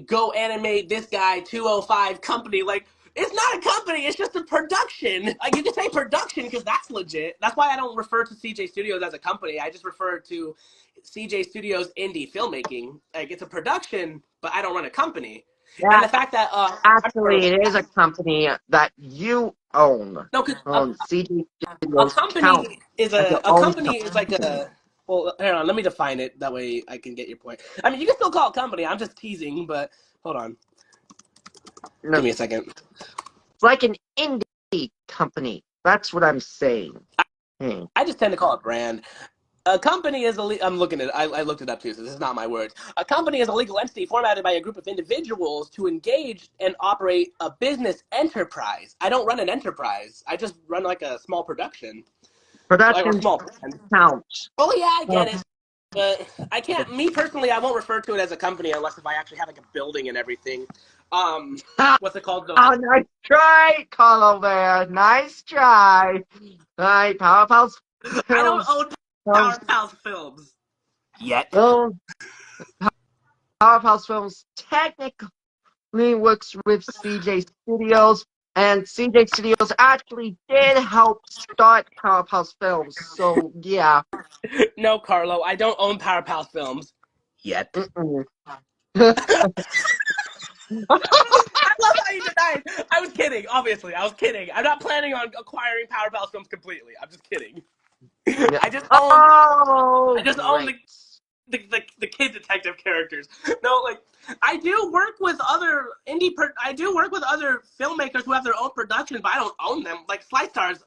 Speaker 2: Go Animate this guy 205 company. Like, it's not a company, it's just a production. Like, you can say production because that's legit. That's why I don't refer to CJ Studios as a company. I just refer to CJ Studios indie filmmaking. Like, it's a production, but I don't run a company. And
Speaker 1: Yeah,
Speaker 2: the fact that
Speaker 1: actually, it is a company that you own.
Speaker 2: no, because
Speaker 1: CG
Speaker 2: a
Speaker 1: Studios count
Speaker 2: company is
Speaker 1: as your
Speaker 2: a
Speaker 1: own
Speaker 2: company is like
Speaker 1: company.
Speaker 2: a well. Hang on, let me define it. That way I can get your point. I mean, you can still call it company. I'm just teasing, but hold on.
Speaker 1: No,
Speaker 2: Give me a second.
Speaker 1: it's like an indie company. That's what I'm saying. Hmm.
Speaker 2: I just tend to call it brand. A company is I'm looking at it. I looked it up too, so this is not my words. A company is a legal entity formatted by a group of individuals to engage and operate a business enterprise. I don't run an enterprise. I just run like a small production, like or
Speaker 1: Production
Speaker 2: small brand.
Speaker 1: counts.
Speaker 2: Oh yeah, I
Speaker 1: Oh,
Speaker 2: get it. But I can't. Me personally, I won't refer to it as a company unless if I actually have like a building and everything. What's it called?
Speaker 1: nice try, Carlo there. Nice try. Right, Powerhouse
Speaker 2: I don't
Speaker 1: Films.
Speaker 2: own Powerhouse Films yet.
Speaker 1: Well, Powerhouse Films technically works with CJ Studios, and CJ Studios actually did help start Powerhouse Films. So yeah.
Speaker 2: No, Carlo, I don't own Powerhouse Films yet.
Speaker 1: Mm-mm.
Speaker 2: I love how you denied. I was kidding. Obviously, I was kidding. I'm not planning on acquiring Powerhouse Films completely. I'm just kidding.
Speaker 1: Yeah.
Speaker 2: I just own. I
Speaker 1: Oh,
Speaker 2: just own
Speaker 1: great.
Speaker 2: the kid detective characters. No, like I do work with other I do work with other filmmakers who have their own productions, but I don't own them. Like Slice Stars,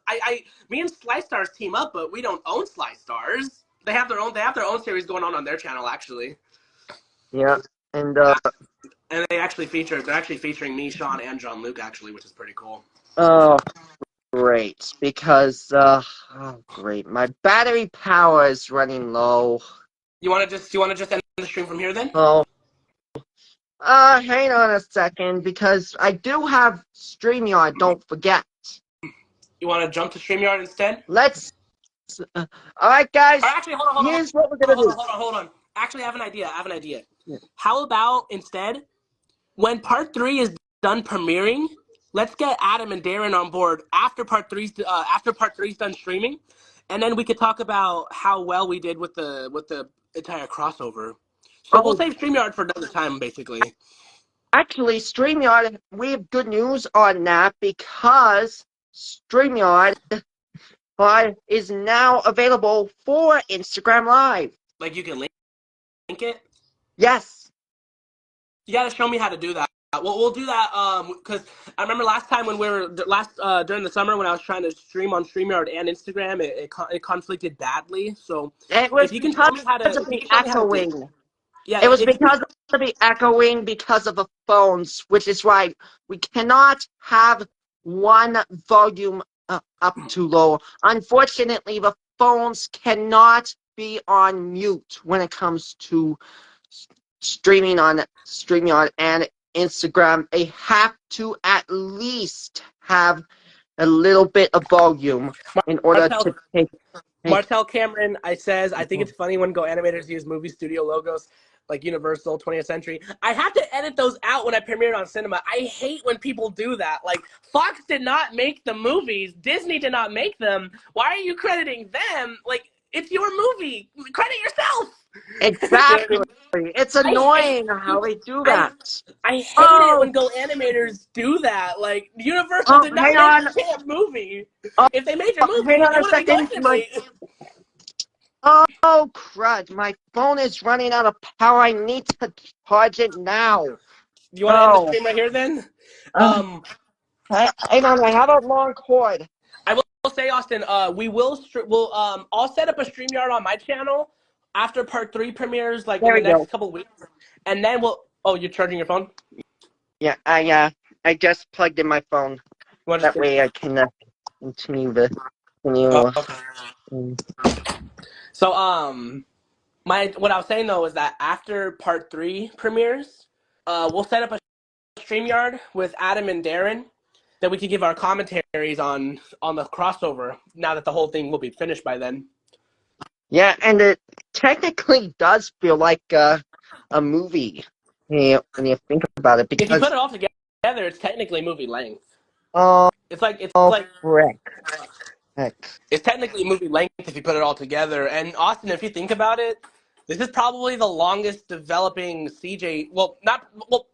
Speaker 2: me and Slice Stars team up, but we don't own Slice Stars. They have their own. They have their own series going on their channel actually.
Speaker 1: Yeah, and
Speaker 2: And they're actually featuring me, Sean, and John Luke actually, which is pretty cool.
Speaker 1: oh, great. Because oh, great. My battery power is running low.
Speaker 2: You want to just end the stream from here then?
Speaker 1: Oh, hang on a second, because I do have StreamYard. Don't forget.
Speaker 2: You want to jump to StreamYard instead?
Speaker 1: Let's. All right, guys.
Speaker 2: Or actually,
Speaker 1: Here's what we're gonna do.
Speaker 2: hold on. Actually, I have an idea. How about instead, when part 3 is done premiering, let's get Adam and Darren on board after after part three's done streaming, and then we could talk about how well we did with the entire crossover. So we'll
Speaker 1: Oh,
Speaker 2: save StreamYard for another time, basically.
Speaker 1: actually, StreamYard. We have good news on that because StreamYard is now available for Instagram Live.
Speaker 2: Like you can link it.
Speaker 1: Yes.
Speaker 2: You gotta show me how to do that. Well, we'll do that because I remember last time when we were during the summer when I was trying to stream on StreamYard and Instagram, it conflicted badly. So
Speaker 1: It
Speaker 2: if
Speaker 1: was
Speaker 2: you can show me how to,
Speaker 1: because of
Speaker 2: if you
Speaker 1: the
Speaker 2: can show me how to do,
Speaker 1: echoing.
Speaker 2: yeah,
Speaker 1: It was
Speaker 2: if you can,
Speaker 1: because of the echoing because of the phones, which is why we cannot have one volume up too low. Unfortunately, the phones cannot be on mute when it comes to streaming on StreamYard and Instagram. They have to at least have a little bit of volume in order
Speaker 2: Martel
Speaker 1: to take.
Speaker 2: Martel Cameron, I think it's funny when Go animators use movie studio logos like Universal, 20th Century. I have to edit those out when I premiere on cinema. I hate when people do that. Like, Fox did not make the movies. Disney did not make them. Why are you crediting them? Like, it's your movie. Credit yourself. You know what I
Speaker 1: Exactly.
Speaker 2: mean?
Speaker 1: It's
Speaker 2: I hate
Speaker 1: annoying how they do
Speaker 2: I
Speaker 1: that.
Speaker 2: I hate it
Speaker 1: Oh,
Speaker 2: when Go animators do that. Like, Universal
Speaker 1: oh,
Speaker 2: did not
Speaker 1: hang
Speaker 2: make
Speaker 1: on.
Speaker 2: the damn movie.
Speaker 1: Oh,
Speaker 2: If they made your
Speaker 1: hang
Speaker 2: movie,
Speaker 1: on
Speaker 2: it
Speaker 1: a
Speaker 2: would have been Go
Speaker 1: second.
Speaker 2: animate.
Speaker 1: Oh, crud. My phone is running out of power. I need to charge it now.
Speaker 2: Do you want to end the
Speaker 1: Oh,
Speaker 2: stream right here then?
Speaker 1: uh,
Speaker 2: Um,
Speaker 1: hang on. I have a long cord.
Speaker 2: I will say, Austin, I'll set up a StreamYard on my channel after part 3 premieres, like in
Speaker 1: There
Speaker 2: the
Speaker 1: we go.
Speaker 2: next couple of weeks, and then oh, you're charging your phone?
Speaker 1: Yeah, I just plugged in my phone.
Speaker 2: You want to
Speaker 1: That
Speaker 2: just?
Speaker 1: way I can continue the
Speaker 2: Oh,
Speaker 1: continue.
Speaker 2: okay. So, what I was saying though is that after part 3 premieres, we'll set up a StreamYard with Adam and Darren that we could give our commentaries on the crossover. Now that the whole thing will be finished by then.
Speaker 1: Yeah, and it technically does feel like a movie, when you think about it,
Speaker 2: If you put
Speaker 1: because
Speaker 2: it all together, it's technically movie length.
Speaker 1: oh,
Speaker 2: It's
Speaker 1: oh
Speaker 2: like
Speaker 1: frick, heck.
Speaker 2: it's technically movie length if you put it all together. And Austin, if you think about it, this is probably the longest developing CJ. Well,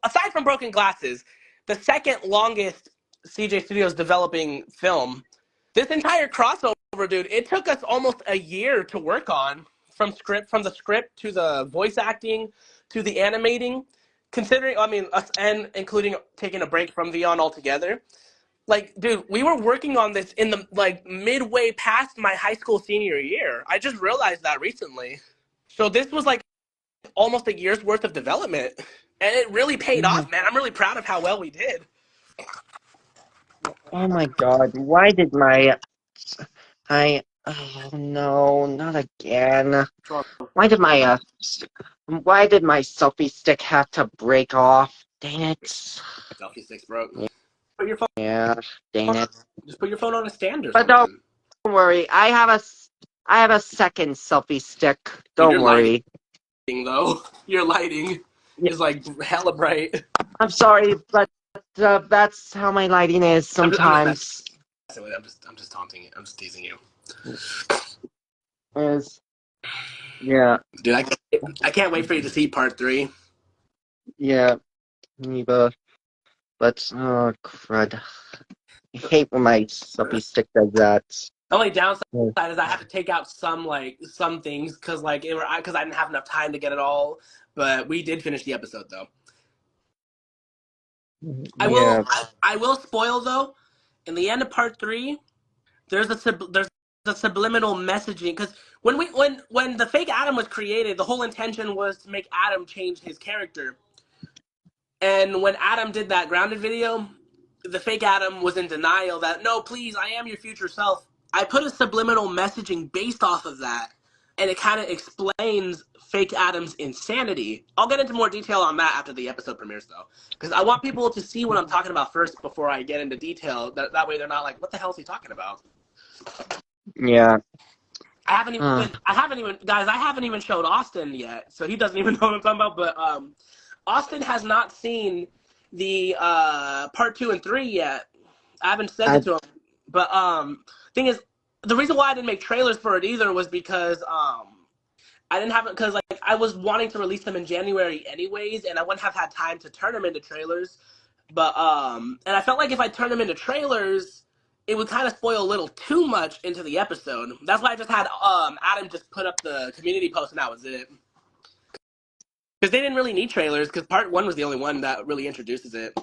Speaker 2: aside from Broken Glasses, the second longest CJ Studios developing film. This entire crossover, dude, it took us almost a year to work on from the script to the voice acting to the animating. Considering, I mean, us and including taking a break from Vyond altogether. Like, dude, we were working on this in the like midway past my high school senior year. I just realized that recently. So this was like almost a year's worth of development, and it really paid off, man. I'm really proud of how well we did.
Speaker 1: Oh my God, why did oh no, not again. Why did my selfie stick have to break off? Dang it.
Speaker 2: Selfie sticks broke. Put your phone.
Speaker 1: Yeah, dang it.
Speaker 2: Just put your phone on a stand or
Speaker 1: But don't
Speaker 2: something.
Speaker 1: worry, I have a second selfie stick.
Speaker 2: Dude,
Speaker 1: Don't worry.
Speaker 2: though. Your lighting
Speaker 1: Yeah,
Speaker 2: is like hella bright.
Speaker 1: I'm sorry, but that's how my lighting is
Speaker 2: I'm just
Speaker 1: sometimes.
Speaker 2: messing with it. I'm just taunting you. I'm just teasing you.
Speaker 1: Is yeah,
Speaker 2: Dude, I can't wait for you to see part 3.
Speaker 1: yeah, Neva. But oh crud. I hate when my selfie stick does that.
Speaker 2: The only downside
Speaker 1: Yeah.
Speaker 2: is I have to take out some things because I didn't have enough time to get it all. But we did finish the episode though.
Speaker 1: Yeah.
Speaker 2: I will spoil though. In the end of part 3, there's a subliminal messaging because when the fake Adam was created, the whole intention was to make Adam change his character. And when Adam did that grounded video, the fake Adam was in denial that no, please, I am your future self. I put a subliminal messaging based off of that, and it kind of explains fake Adam's insanity. I'll get into more detail on that after the episode premieres, though, because I want people to see what I'm talking about first before I get into detail. That way, they're not like, "What the hell is he talking about?"
Speaker 1: Yeah.
Speaker 2: I haven't even showed Austin yet, so he doesn't even know what I'm talking about. But Austin has not seen the part 2 and 3 yet. I haven't sent
Speaker 1: I
Speaker 2: it to him. But thing is, the reason why I didn't make trailers for it either was because I didn't have it because like I was wanting to release them in January anyways, and I wouldn't have had time to turn them into trailers. But and I felt like if I turned them into trailers, it would kind of spoil a little too much into the episode. That's why I just had Adam just put up the community post, and that was it. Because they didn't really need trailers, because part 1 was the only one that really introduces it.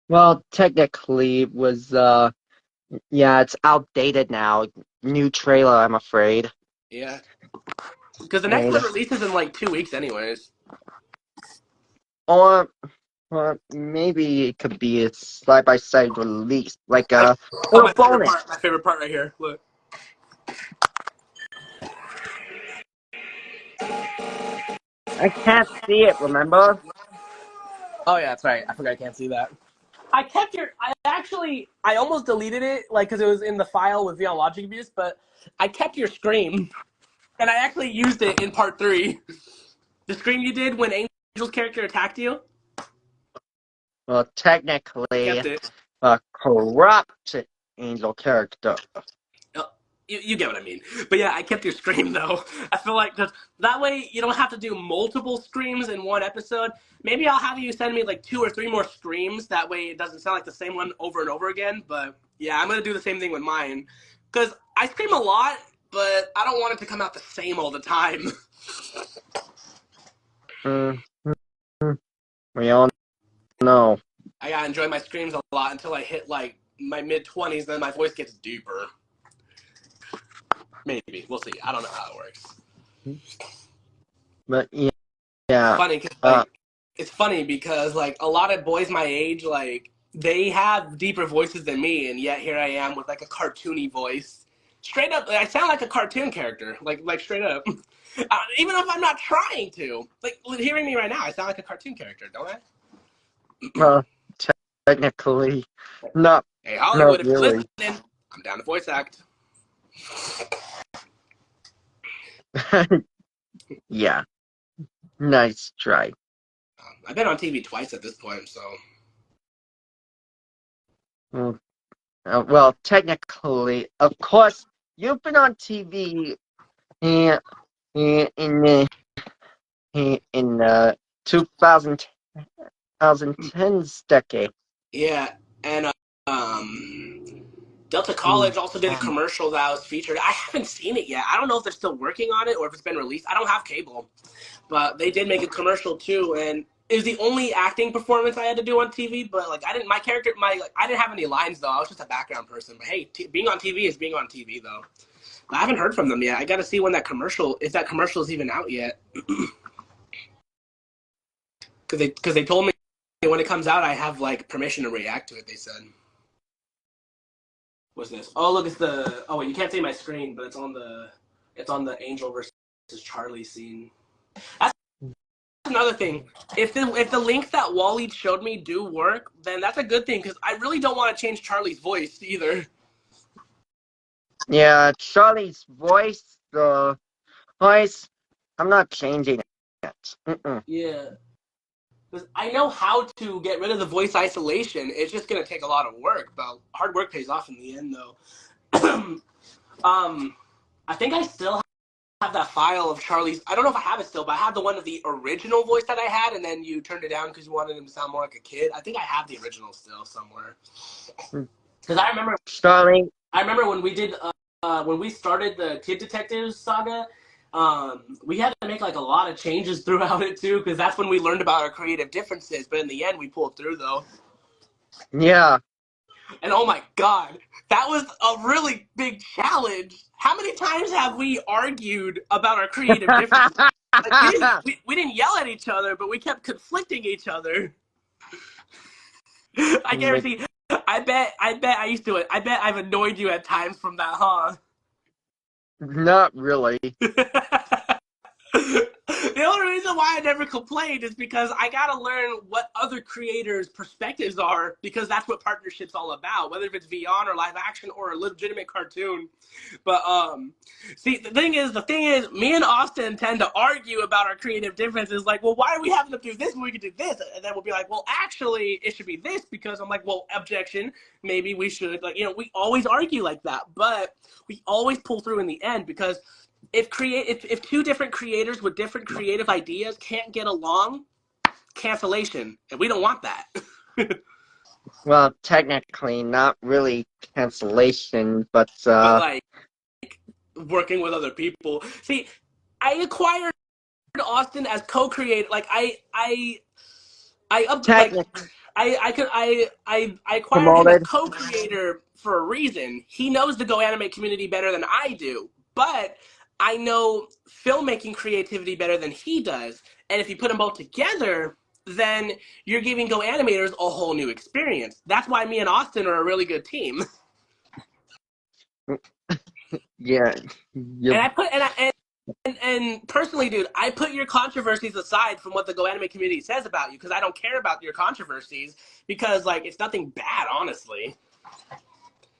Speaker 1: Well, technically, was yeah, it's outdated now. New trailer, I'm afraid.
Speaker 2: Yeah. Because the next one releases in like 2 weeks, anyways.
Speaker 1: Or maybe it could be a side-by-side release, like a little bonus.
Speaker 2: My favorite part right here. Look.
Speaker 1: I can't see it, remember?
Speaker 2: Oh yeah, that's right. I forgot I can't see that. I almost deleted it, like, because it was in the file with Vyond logic abuse, but I kept your scream, and I actually used it in part 3. The scream you did when Angel's character attacked you.
Speaker 1: Well, technically,
Speaker 2: I kept it.
Speaker 1: a corrupt Angel character.
Speaker 2: You get what I mean. But yeah, I kept your scream, though. I feel like that way you don't have to do multiple screams in one episode. Maybe I'll have you send me like 2 or 3 more screams. That way it doesn't sound like the same one over and over again. But yeah, I'm going to do the same thing with mine. Because I scream a lot, but I don't want it to come out the same all the time.
Speaker 1: We all know.
Speaker 2: I gotta enjoy my screams a lot until I hit like my mid-20s, then my voice gets deeper. Maybe. We'll see. I don't know how it works.
Speaker 1: But yeah.
Speaker 2: It's funny because like a lot of boys my age, like they have deeper voices than me, and yet here I am with like a cartoony voice. Straight up, I sound like a cartoon character, like straight up. Even if I'm not trying to. Like hearing me right now, I sound like a cartoon character, don't I?
Speaker 1: Technically, not.
Speaker 2: Hey Hollywood, if
Speaker 1: really.
Speaker 2: you're listening, I'm down to voice act.
Speaker 1: Yeah. Nice try.
Speaker 2: I've been on TV twice at this point, so.
Speaker 1: Well, technically, of course, you've been on TV in the 2010s decade.
Speaker 2: Yeah, and Delta College also did a commercial that was featured. I haven't seen it yet. I don't know if they're still working on it or if it's been released. I don't have cable, but they did make a commercial too, and it was the only acting performance I had to do on TV. But like, I didn't have any lines though. I was just a background person. But hey, being on TV is being on TV though. I haven't heard from them yet. I got to see when if that commercial is even out yet. Because they told me when it comes out, I have like permission to react to it. They said. What's this? Oh, look, it's the. Oh, wait, you can't see my screen, but it's on the Angel versus Charlie scene. That's another thing. If the links that Wally showed me do work, then that's a good thing because I really don't want to change Charlie's voice either.
Speaker 1: Yeah, Charlie's voice, I'm not changing it.
Speaker 2: Yeah. Because I know how to get rid of the voice isolation. It's just going to take a lot of work, but hard work pays off in the end, though. I think I still have that file of Charlie's. I don't know if I have it still, but I have the one of the original voice that I had, and then you turned it down because you wanted him to sound more like a kid. I think I have the original still somewhere. Because I remember
Speaker 1: Charlie.
Speaker 2: I remember when we did when we started the Kid Detectives saga. We had to make like a lot of changes throughout it too, because that's when we learned about our creative differences. But in the end, we pulled through though.
Speaker 1: Yeah.
Speaker 2: And oh my god, that was a really big challenge. How many times have we argued about our creative differences? Like, we didn't yell at each other, but we kept conflicting each other. I guarantee. I bet I used to it. I bet I've annoyed you at times from that, huh?
Speaker 1: Not really.
Speaker 2: The only reason why I never complained is because I gotta learn what other creators' perspectives are, because that's what partnership's all about, whether if it's Vyond or live action or a legitimate cartoon. But see, the thing is, me and Austin tend to argue about our creative differences. Like, well, why are we having to do this when we can do this? And then we'll be like, well, actually, it should be this, because I'm like, well, objection. Maybe we should, like, we always argue like that, but we always pull through in the end, because if 2 different creators with different creative ideas can't get along, cancellation, and we don't want that.
Speaker 1: Well, technically, not really cancellation, but
Speaker 2: like working with other people. See, I acquired Austin as co-creator. Like
Speaker 1: Technically
Speaker 2: I acquired him as
Speaker 1: promoted.
Speaker 2: co-creator for a reason. He knows the Go Anime community better than I do, but I know filmmaking creativity better than he does. And if you put them both together, then you're giving Go Animators a whole new experience. That's why me and Austin are a really good team.
Speaker 1: Yeah.
Speaker 2: And I put and personally, dude, I put your controversies aside from what the Go Anime community says about you because I don't care about your controversies because like it's nothing bad, honestly.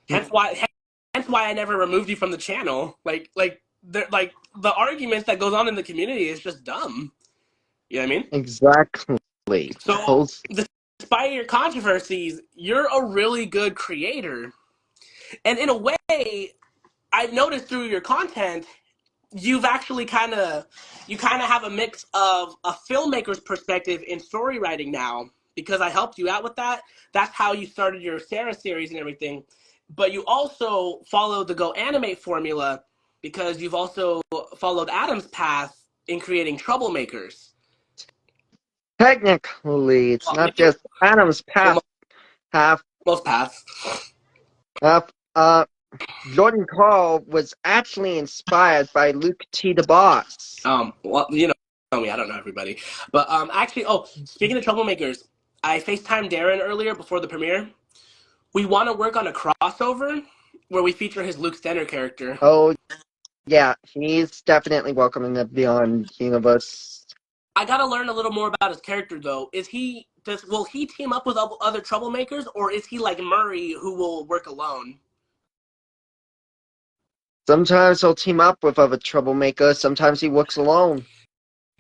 Speaker 2: Hence why I never removed you from the channel. Like the arguments that goes on in the community is just dumb. You know what I mean?
Speaker 1: Exactly.
Speaker 2: So despite your controversies, you're a really good creator. And in a way, I've noticed through your content you've actually kind of have a mix of a filmmaker's perspective in story writing now because I helped you out with that. That's how you started your Sarah series and everything. But you also followed the Go Animate formula because you've also followed Adam's path in creating troublemakers.
Speaker 1: Technically, it's
Speaker 2: Well,
Speaker 1: not just Adam's path.
Speaker 2: Most paths.
Speaker 1: Jordan Carl was actually inspired by Luke T. the Boss.
Speaker 2: Well, you know me, I don't know everybody. But actually, speaking of troublemakers, I FaceTimed Darren earlier before the premiere. We want to work on a crossover where we feature his Luke Stenner character.
Speaker 1: Oh, yeah, he's definitely welcome in the Vyond universe.
Speaker 2: I gotta learn a little more about his character, though. Will he team up with other troublemakers, or is he like Murray, who will work alone?
Speaker 1: Sometimes he'll team up with other troublemakers. Sometimes he works alone.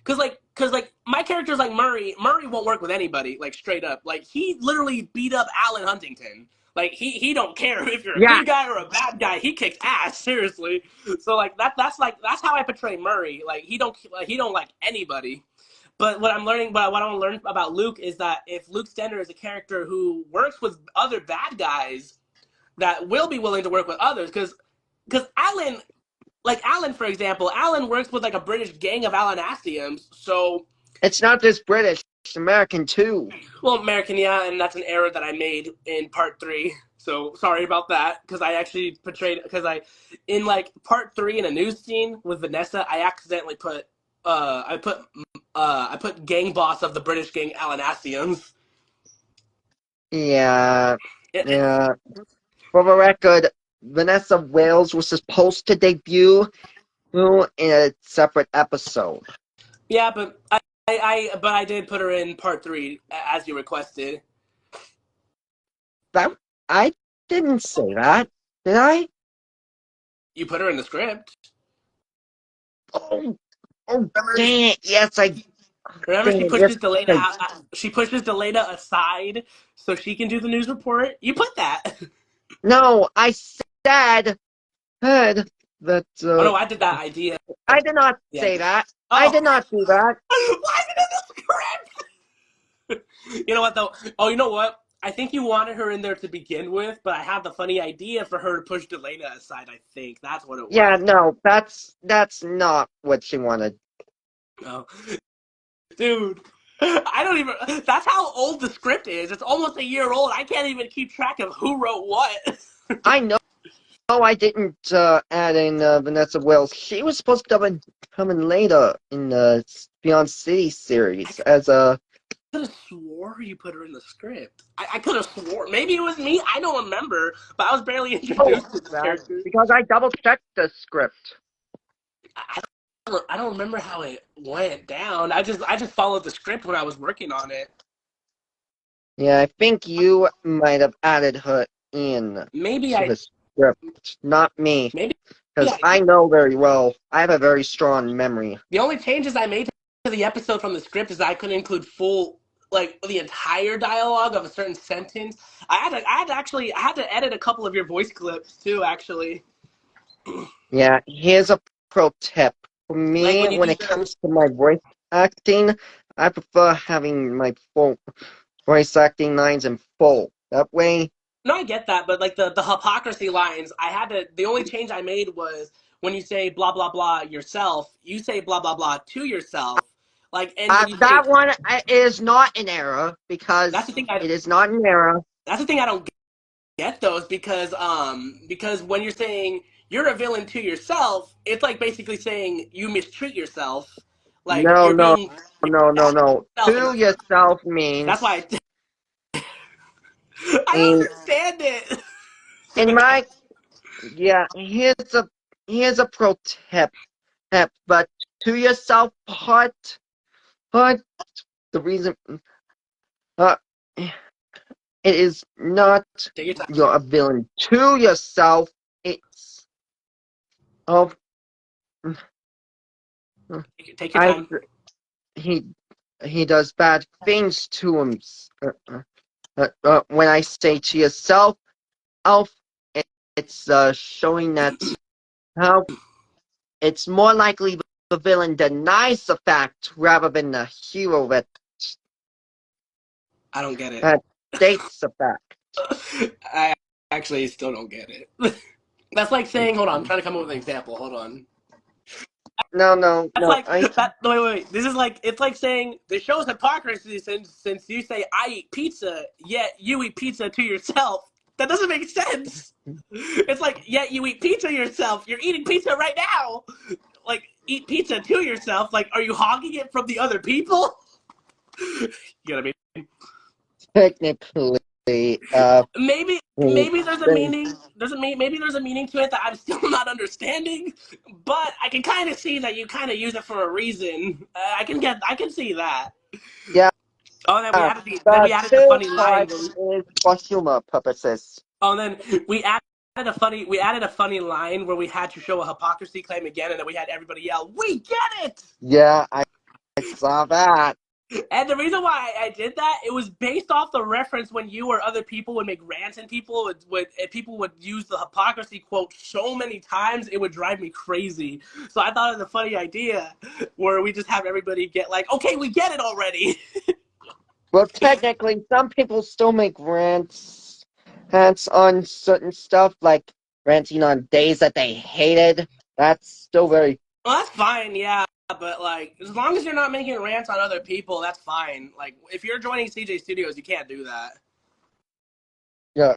Speaker 2: Cause my character's like Murray. Murray won't work with anybody, like straight up. Like he literally beat up Alan Huntington. Like he don't care if you're a good guy or a bad guy. He kicks ass, seriously. So like that's how I portray Murray. Like he don't like anybody. But what I want to learn about Luke is that if Luke Stenner is a character who works with other bad guys, that will be willing to work with others, because Alan, for example, Alan works with like a British gang of Alanasiums, so
Speaker 1: it's not just British, it's American too.
Speaker 2: Well, American, yeah, and that's an error that I made in part 3. So sorry about that, because I actually portrayed in like part 3 in a news scene with Vanessa, I accidentally put I put gang boss of the British gang Alanasiums.
Speaker 1: Yeah. For the record, Vanessa Wales was supposed to debut in a separate episode.
Speaker 2: Yeah, but I did put her in part 3 as you requested.
Speaker 1: I didn't say that, did I?
Speaker 2: You put her in the script.
Speaker 1: Oh, dang it! Yes, I.
Speaker 2: Remember, she pushes Delana aside so she can do the news report. You put that.
Speaker 1: No, I said that.
Speaker 2: Oh no, I did that idea.
Speaker 1: I did not say that. Oh. I did not do that.
Speaker 2: Why is it in the script? You know what though? Oh, you know what? I think you wanted her in there to begin with, but I have the funny idea for her to push Delana aside. I think that's what it was.
Speaker 1: Yeah, no, that's not what she wanted.
Speaker 2: No, dude. I don't even. That's how old the script is. It's almost a year old. I can't even keep track of who wrote what.
Speaker 1: I know. No, I didn't add in Vanessa Wells. She was supposed to come in later in the Beyond City series as a.
Speaker 2: I could have swore you put her in the script. I could have swore. Maybe it was me. I don't remember. But I was barely introduced to the character.
Speaker 1: Because I double-checked the script.
Speaker 2: I don't remember how it went down. I just followed the script when I was working on it.
Speaker 1: Yeah, I think you might have added her in.
Speaker 2: Maybe
Speaker 1: the script, not me.
Speaker 2: Maybe
Speaker 1: because I know very well. I have a very strong memory.
Speaker 2: The only changes I made to the episode from the script is that I couldn't include the entire dialogue of a certain sentence. I had to edit a couple of your voice clips too, actually.
Speaker 1: Yeah, here's a pro tip. For me, when it comes to my voice acting, I prefer having my full voice acting lines in full. That way.
Speaker 2: No, I get that, but like the hypocrisy lines, the only change I made was when you say blah blah blah yourself, you say blah blah blah to yourself. Like, and when you say
Speaker 1: That one is not an error
Speaker 2: that's
Speaker 1: because
Speaker 2: the thing
Speaker 1: it is not an error.
Speaker 2: I don't get those because when you're saying you're a villain to yourself, it's like basically saying you mistreat yourself, like
Speaker 1: No,
Speaker 2: you're
Speaker 1: no,
Speaker 2: being
Speaker 1: no, no, no.
Speaker 2: yourself, and
Speaker 1: To yourself
Speaker 2: that's why
Speaker 1: means
Speaker 2: I don't
Speaker 1: in
Speaker 2: understand it.
Speaker 1: my yeah. Here's a pro tip, but to yourself part the reason uh, it is not
Speaker 2: Take your time.
Speaker 1: you're a villain to yourself. It's of
Speaker 2: Take your
Speaker 1: I
Speaker 2: time.
Speaker 1: he he does bad things to him. When I say to yourself, Alf, it's showing that how it's more likely the villain denies the fact rather than the hero
Speaker 2: I don't get it.
Speaker 1: that states the fact.
Speaker 2: I actually still don't get it. That's like saying, hold on, I'm trying to come up with an example. Hold on.
Speaker 1: No, no,
Speaker 2: That's
Speaker 1: no.
Speaker 2: like that. No, wait. This is like it's like saying this shows hypocrisy since you say I eat pizza, yet you eat pizza to yourself. That doesn't make sense. It's like yet you eat pizza yourself. You're eating pizza right now. Like eat pizza to yourself. Like are you hogging it from the other people? You know what I mean?
Speaker 1: Technically,
Speaker 2: Maybe there's a meaning. Maybe there's a meaning to it that I'm still not understanding. But I can kind of see that you kind of use it for a reason. I can see that.
Speaker 1: yeah.
Speaker 2: Oh, then
Speaker 1: The
Speaker 2: we added the
Speaker 1: two
Speaker 2: funny line.
Speaker 1: parts is for humor purposes.
Speaker 2: Oh, and then we added a funny line where we had to show a hypocrisy claim again, and then we had everybody yell, "We get it!"
Speaker 1: Yeah, I saw that.
Speaker 2: And the reason why I did that, it was based off the reference when you or other people would make rants and people would use the hypocrisy quote so many times, it would drive me crazy. So I thought of the funny idea where we just have everybody get like, okay, we get it already.
Speaker 1: Well, technically, some people still make rants on certain stuff, like ranting on days that they hated. That's still very
Speaker 2: Well, that's fine, yeah. But like, as long as you're not making rants on other people, that's fine. Like, if you're joining CJ Studios, you can't do that.
Speaker 1: yeah.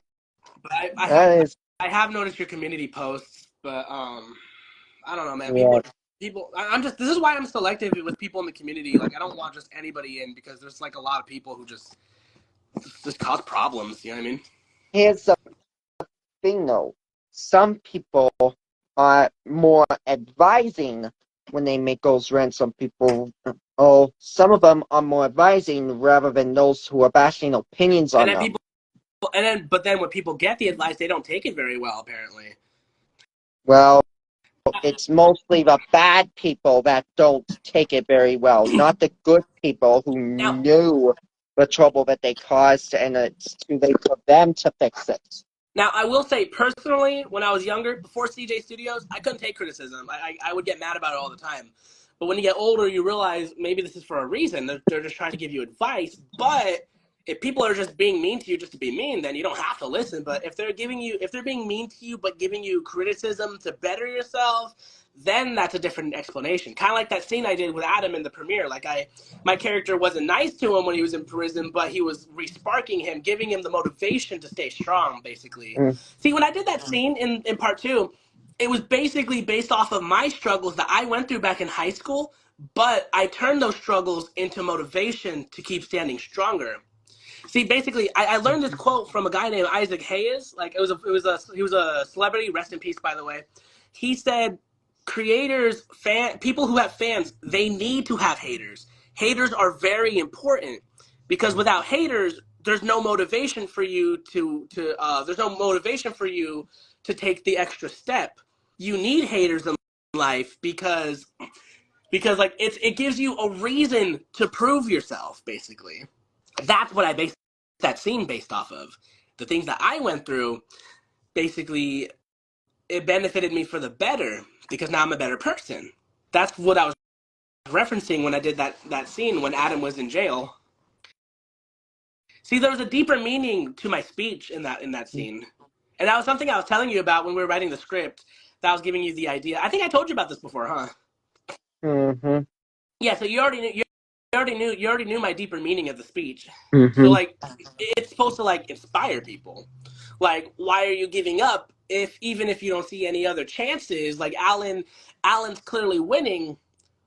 Speaker 2: But
Speaker 1: That is
Speaker 2: I have noticed your community posts, but I don't know, man.
Speaker 1: yeah.
Speaker 2: I'm just. This is why I'm selective with people in the community. Like, I don't want just anybody in because there's like a lot of people who just cause problems. You know what I mean?
Speaker 1: Here's the thing, though. Some people are more advising when they make those rants on people. Oh, some of them are more advising rather than those who are bashing opinions
Speaker 2: And
Speaker 1: on
Speaker 2: then
Speaker 1: them.
Speaker 2: but then when people get the advice, they don't take it very well. Apparently.
Speaker 1: Well, it's mostly the bad people that don't take it very well, not the good people who
Speaker 2: Now,
Speaker 1: knew the trouble that they caused, and it's too late for them to fix it.
Speaker 2: Now, I will say personally, when I was younger, before CJ Studios, I couldn't take criticism. I would get mad about it all the time. But when you get older, you realize maybe this is for a reason. They're just trying to give you advice. But if people are just being mean to you just to be mean, then you don't have to listen. But if they're being mean to you but giving you criticism to better yourself, then that's a different explanation. Kind of like that scene I did with Adam in the premiere. My character wasn't nice to him when he was in prison, but he was resparking him, giving him the motivation to stay strong, basically.
Speaker 1: Mm.
Speaker 2: See, when I did that scene in part two, it was basically based off of my struggles that I went through back in high school, but I turned those struggles into motivation to keep standing stronger. See, basically, I learned this quote from a guy named Isaac Hayes. Like he was a celebrity. Rest in peace, by the way. He said, people who have fans, they need to have haters. Haters are very important because without haters, there's no motivation for you to take the extra step. You need haters in life because like it gives you a reason to prove yourself, basically. That's what I based that scene based off of. The things that I went through, basically, it benefited me for the better because now I'm a better person. That's what I was referencing when I did that scene when Adam was in jail. See, there was a deeper meaning to my speech in that scene, and that was something I was telling you about when we were writing the script. that was giving you the idea. I think I told you about this before, huh?
Speaker 1: Mm-hmm.
Speaker 2: Yeah, so you already knew my deeper meaning of the speech. So
Speaker 1: Mm-hmm.
Speaker 2: like it's supposed to like inspire people. Like, why are you giving up if even if you don't see any other chances? Like Alan's clearly winning,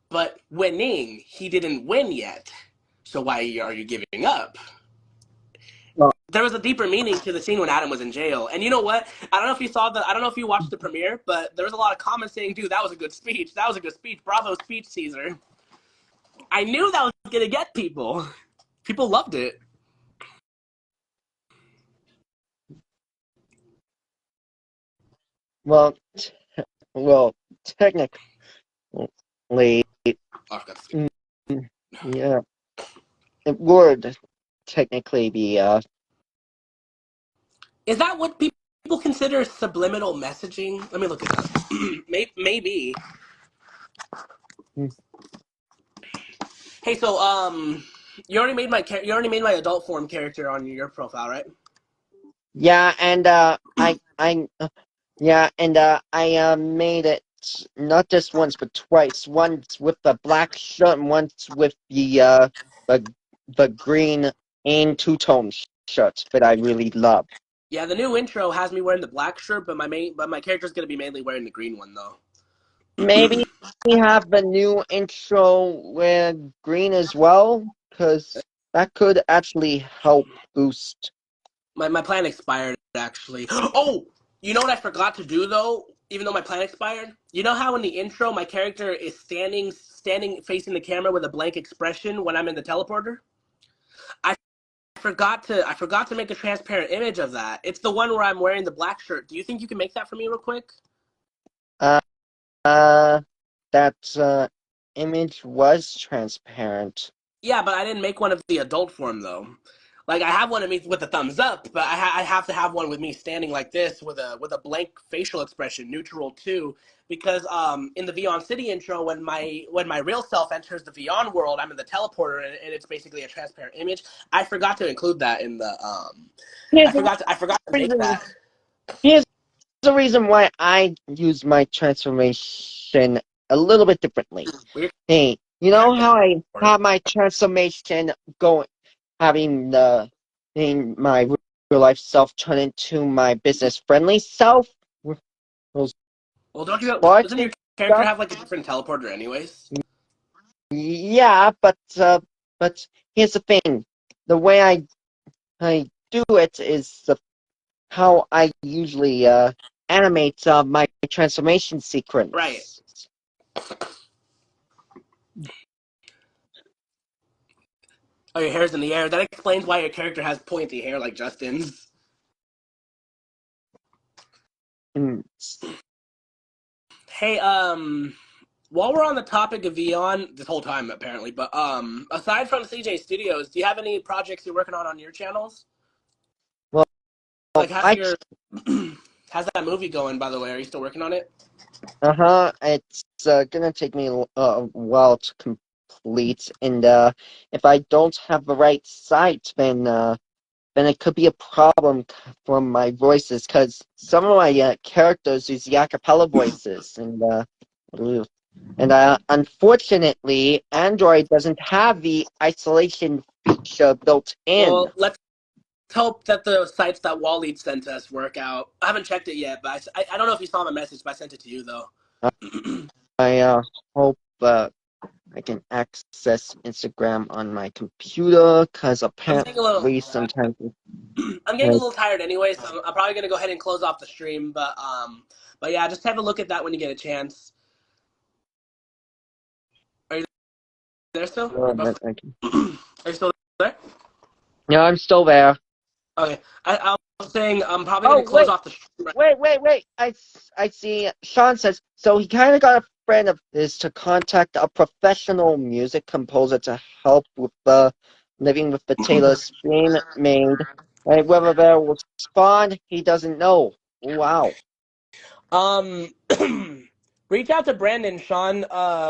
Speaker 2: but winning, he didn't win yet. So why are you giving up?
Speaker 1: Well,
Speaker 2: There was a deeper meaning to the scene when Adam was in jail. And you know what? I don't know if you watched the premiere, but there was a lot of comments saying, dude, that was a good speech. That was a good speech. Bravo speech, Cesar. I knew that was gonna get people. People loved it.
Speaker 1: well, well, technically,
Speaker 2: Oh, I forgot to speak.
Speaker 1: mm, yeah, it would technically be
Speaker 2: Is that what people consider subliminal messaging? Let me look it up. Maybe.
Speaker 1: mm,
Speaker 2: Hey, so you already made my adult form character on your profile, right?
Speaker 1: yeah, and yeah, and I made it not just once but twice. Once with the black shirt, and once with the the green and two-tone shirt that I really love.
Speaker 2: Yeah, the new intro has me wearing the black shirt, but my character's gonna be mainly wearing the green one though.
Speaker 1: Maybe we have the new intro with green as well, because that could actually help boost.
Speaker 2: My plan expired actually. Oh, you know what I forgot to do though? Even though my plan expired, you know how in the intro my character is standing facing the camera with a blank expression when I'm in the teleporter? I I forgot to make a transparent image of that. It's the one where I'm wearing the black shirt. Do you think you can make that for me real quick?
Speaker 1: Uh, uh, that image was transparent.
Speaker 2: Yeah, but I didn't make one of the adult form though. Like I have one of me with a thumbs up, but I have to have one with me standing like this with a blank facial expression, neutral too, because in the Vyond City intro when my real self enters the Vyond world, I'm in the teleporter and it's basically a transparent image. I forgot to include that in the
Speaker 1: Here's the
Speaker 2: I forgot to make
Speaker 1: reason.
Speaker 2: that.
Speaker 1: Here's the reason why I use my transformation a little bit differently.
Speaker 2: Weird
Speaker 1: Hey, you know
Speaker 2: character.
Speaker 1: how I have my transformation going, having in my real life self turn into my business friendly self with those
Speaker 2: Well, don't you
Speaker 1: sparks
Speaker 2: doesn't your
Speaker 1: and
Speaker 2: character
Speaker 1: stuff?
Speaker 2: have like a different teleporter anyways?
Speaker 1: Yeah, but here's the thing: the way I do it is how I usually animate my transformation
Speaker 2: Right.
Speaker 1: sequence.
Speaker 2: Oh, your hair's in the air. That explains why your character has pointy hair like Justin's.
Speaker 1: Mm.
Speaker 2: Hey, while we're on the topic of Vyond, this whole time apparently, but aside from CJ Studios, do you have any projects you're working on your channels?
Speaker 1: Well,
Speaker 2: Like, how's
Speaker 1: I
Speaker 2: your how's that movie going? By the way, are you still working on it?
Speaker 1: it's gonna take me a while to complete, and if I don't have the right site, then it could be a problem from my voices, because some of my characters use the acapella voices, and unfortunately, Android doesn't have the isolation feature built in.
Speaker 2: Well, let's hope that the sites that Wally sent us work out. I haven't checked it yet, but I don't know if you saw my message, but I sent it to you though.
Speaker 1: I hope I can access Instagram on my computer, because
Speaker 2: I'm getting a little
Speaker 1: apparently sometimes
Speaker 2: I'm getting a little tired anyway, so I'm probably gonna go ahead and close off the stream. But yeah, just have a look at that when you get a chance. Are you there still? Are you still there?
Speaker 1: yeah, I'm still there.
Speaker 2: Okay. I was saying I'm probably
Speaker 1: Oh,
Speaker 2: gonna close off the stream.
Speaker 1: wait. I see. Sean says, so he kind of got a friend of his to contact a professional music composer to help with living with the Taylor screen made. And whether they will respond, he doesn't know. Wow.
Speaker 2: Um, reach out to Brandon, Sean.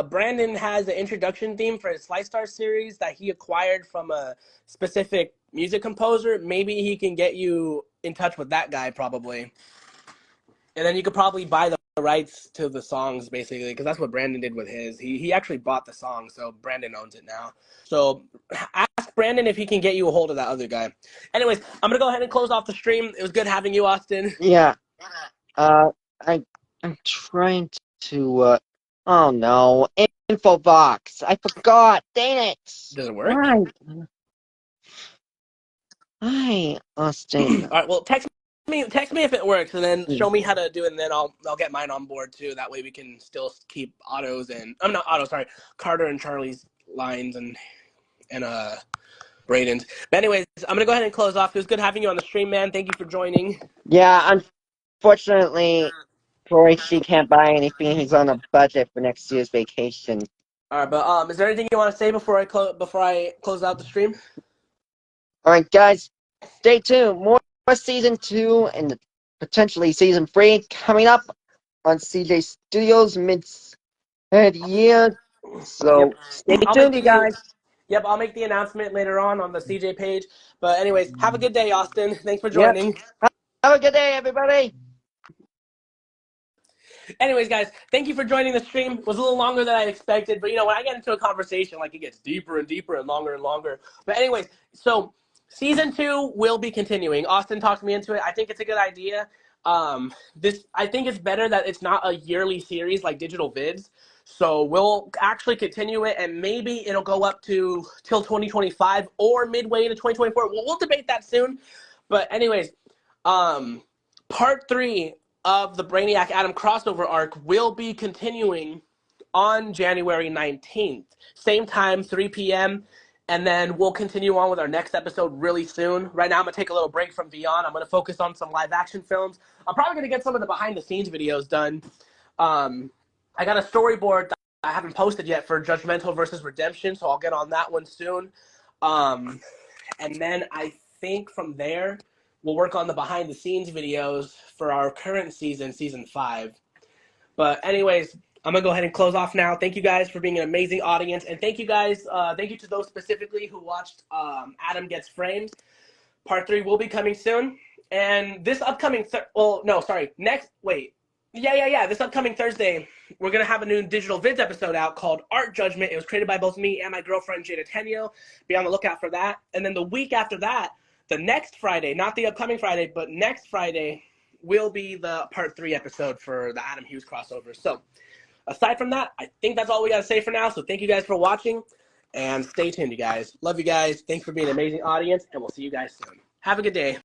Speaker 2: Brandon has an introduction theme for his Slice Star series that he acquired from a specific music composer. Maybe he can get you in touch with that guy, probably. And then you could probably buy the rights to the songs, basically, because that's what Brandon did with his. He actually bought the song, so Brandon owns it now. So ask Brandon if he can get you a hold of that other guy. Anyways, I'm going to go ahead and close off the stream. It was good having you, Austin.
Speaker 1: Yeah. I'm trying to, oh no, Infobox. I forgot. Dang it.
Speaker 2: Does it work?
Speaker 1: Right. Hi, Austin.
Speaker 2: All right, well, text me if it works, and then show me how to do it, and then I'll get mine on board too. That way we can still keep Otto's and I'm not Otto, sorry, Carter and Charlie's lines and Braden's. But anyways, I'm gonna go ahead and close off. It was good having you on the stream, man. Thank you for joining.
Speaker 1: Yeah, unfortunately, Troy, she can't buy anything. He's on a budget for next year's vacation.
Speaker 2: All right, but is there anything you want to say before I close out the stream?
Speaker 1: All right, guys, stay tuned. More season 2 and potentially season 3 coming up on CJ Studios mid-year. So stay tuned, you guys.
Speaker 2: Yep, I'll make the announcement later on the CJ page. But anyways, have a good day, Austin. Thanks for joining.
Speaker 1: Yep. Have a good day, everybody.
Speaker 2: Anyways, guys, thank you for joining the stream. It was a little longer than I expected, but when I get into a conversation, like, it gets deeper and deeper and longer and longer. But anyways, so season 2 will be continuing. Austin talked me into it. I think it's a good idea. I think it's better that it's not a yearly series like Digital Vids. So we'll actually continue it, and maybe it'll go up till 2025 or midway into 2024. We'll debate that soon. But anyways, part 3 of the Brainiac Adam crossover arc will be continuing on January 19th. Same time, 3 p.m., and then we'll continue on with our next episode really soon. Right now, I'm going to take a little break from Vyond. I'm going to focus on some live-action films. I'm probably going to get some of the behind-the-scenes videos done. I got a storyboard that I haven't posted yet for Judgmental versus Redemption, so I'll get on that one soon. And then I think from there, we'll work on the behind-the-scenes videos for our current season, Season 5. But anyways, I'm going to go ahead and close off now. Thank you guys for being an amazing audience. And thank you guys, thank you to those specifically who watched Adam Gets Framed. Part 3 will be coming soon. And this upcoming, this upcoming Thursday, we're going to have a new Digital Vids episode out called Art Judgment. It was created by both me and my girlfriend, Jada Tenyo. Be on the lookout for that. And then the week after that, the next Friday, not the upcoming Friday, but next Friday, will be the Part 3 episode for the Adam Hughes crossover. So, aside from that, I think that's all we got to say for now. So, thank you guys for watching, and stay tuned, you guys. Love you guys. Thanks for being an amazing audience, and we'll see you guys soon. Have a good day.